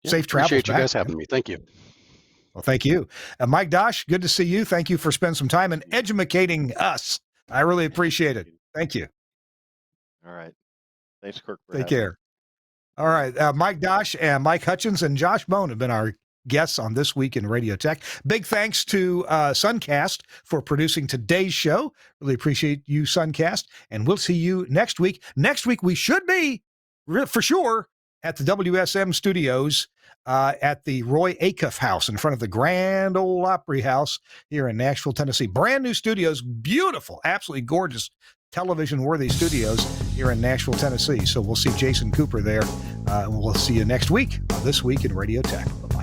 Speaker 1: safe travels.
Speaker 7: Appreciate you guys having me. Thank you.
Speaker 1: Well, thank you. Mike Dosch, good to see you. Thank you for spending some time and educating us. I really appreciate it. Thank you.
Speaker 3: All right. Thanks, Kirk.
Speaker 1: Take care. All right. Mike Dosch and Mike Hutchens and Josh Bohn have been our guests on This Week in Radio Tech. Big thanks to Suncast for producing today's show. Really appreciate you, Suncast. And we'll see you next week. Next week, we should be, for sure, at the WSM studios at the Roy Acuff House in front of the Grand Ole Opry House here in Nashville, Tennessee. Brand new studios, beautiful, absolutely gorgeous, television-worthy studios here in Nashville, Tennessee. So we'll see Jason Cooper there. And we'll see you next week on This Week in Radio Tech. Bye-bye.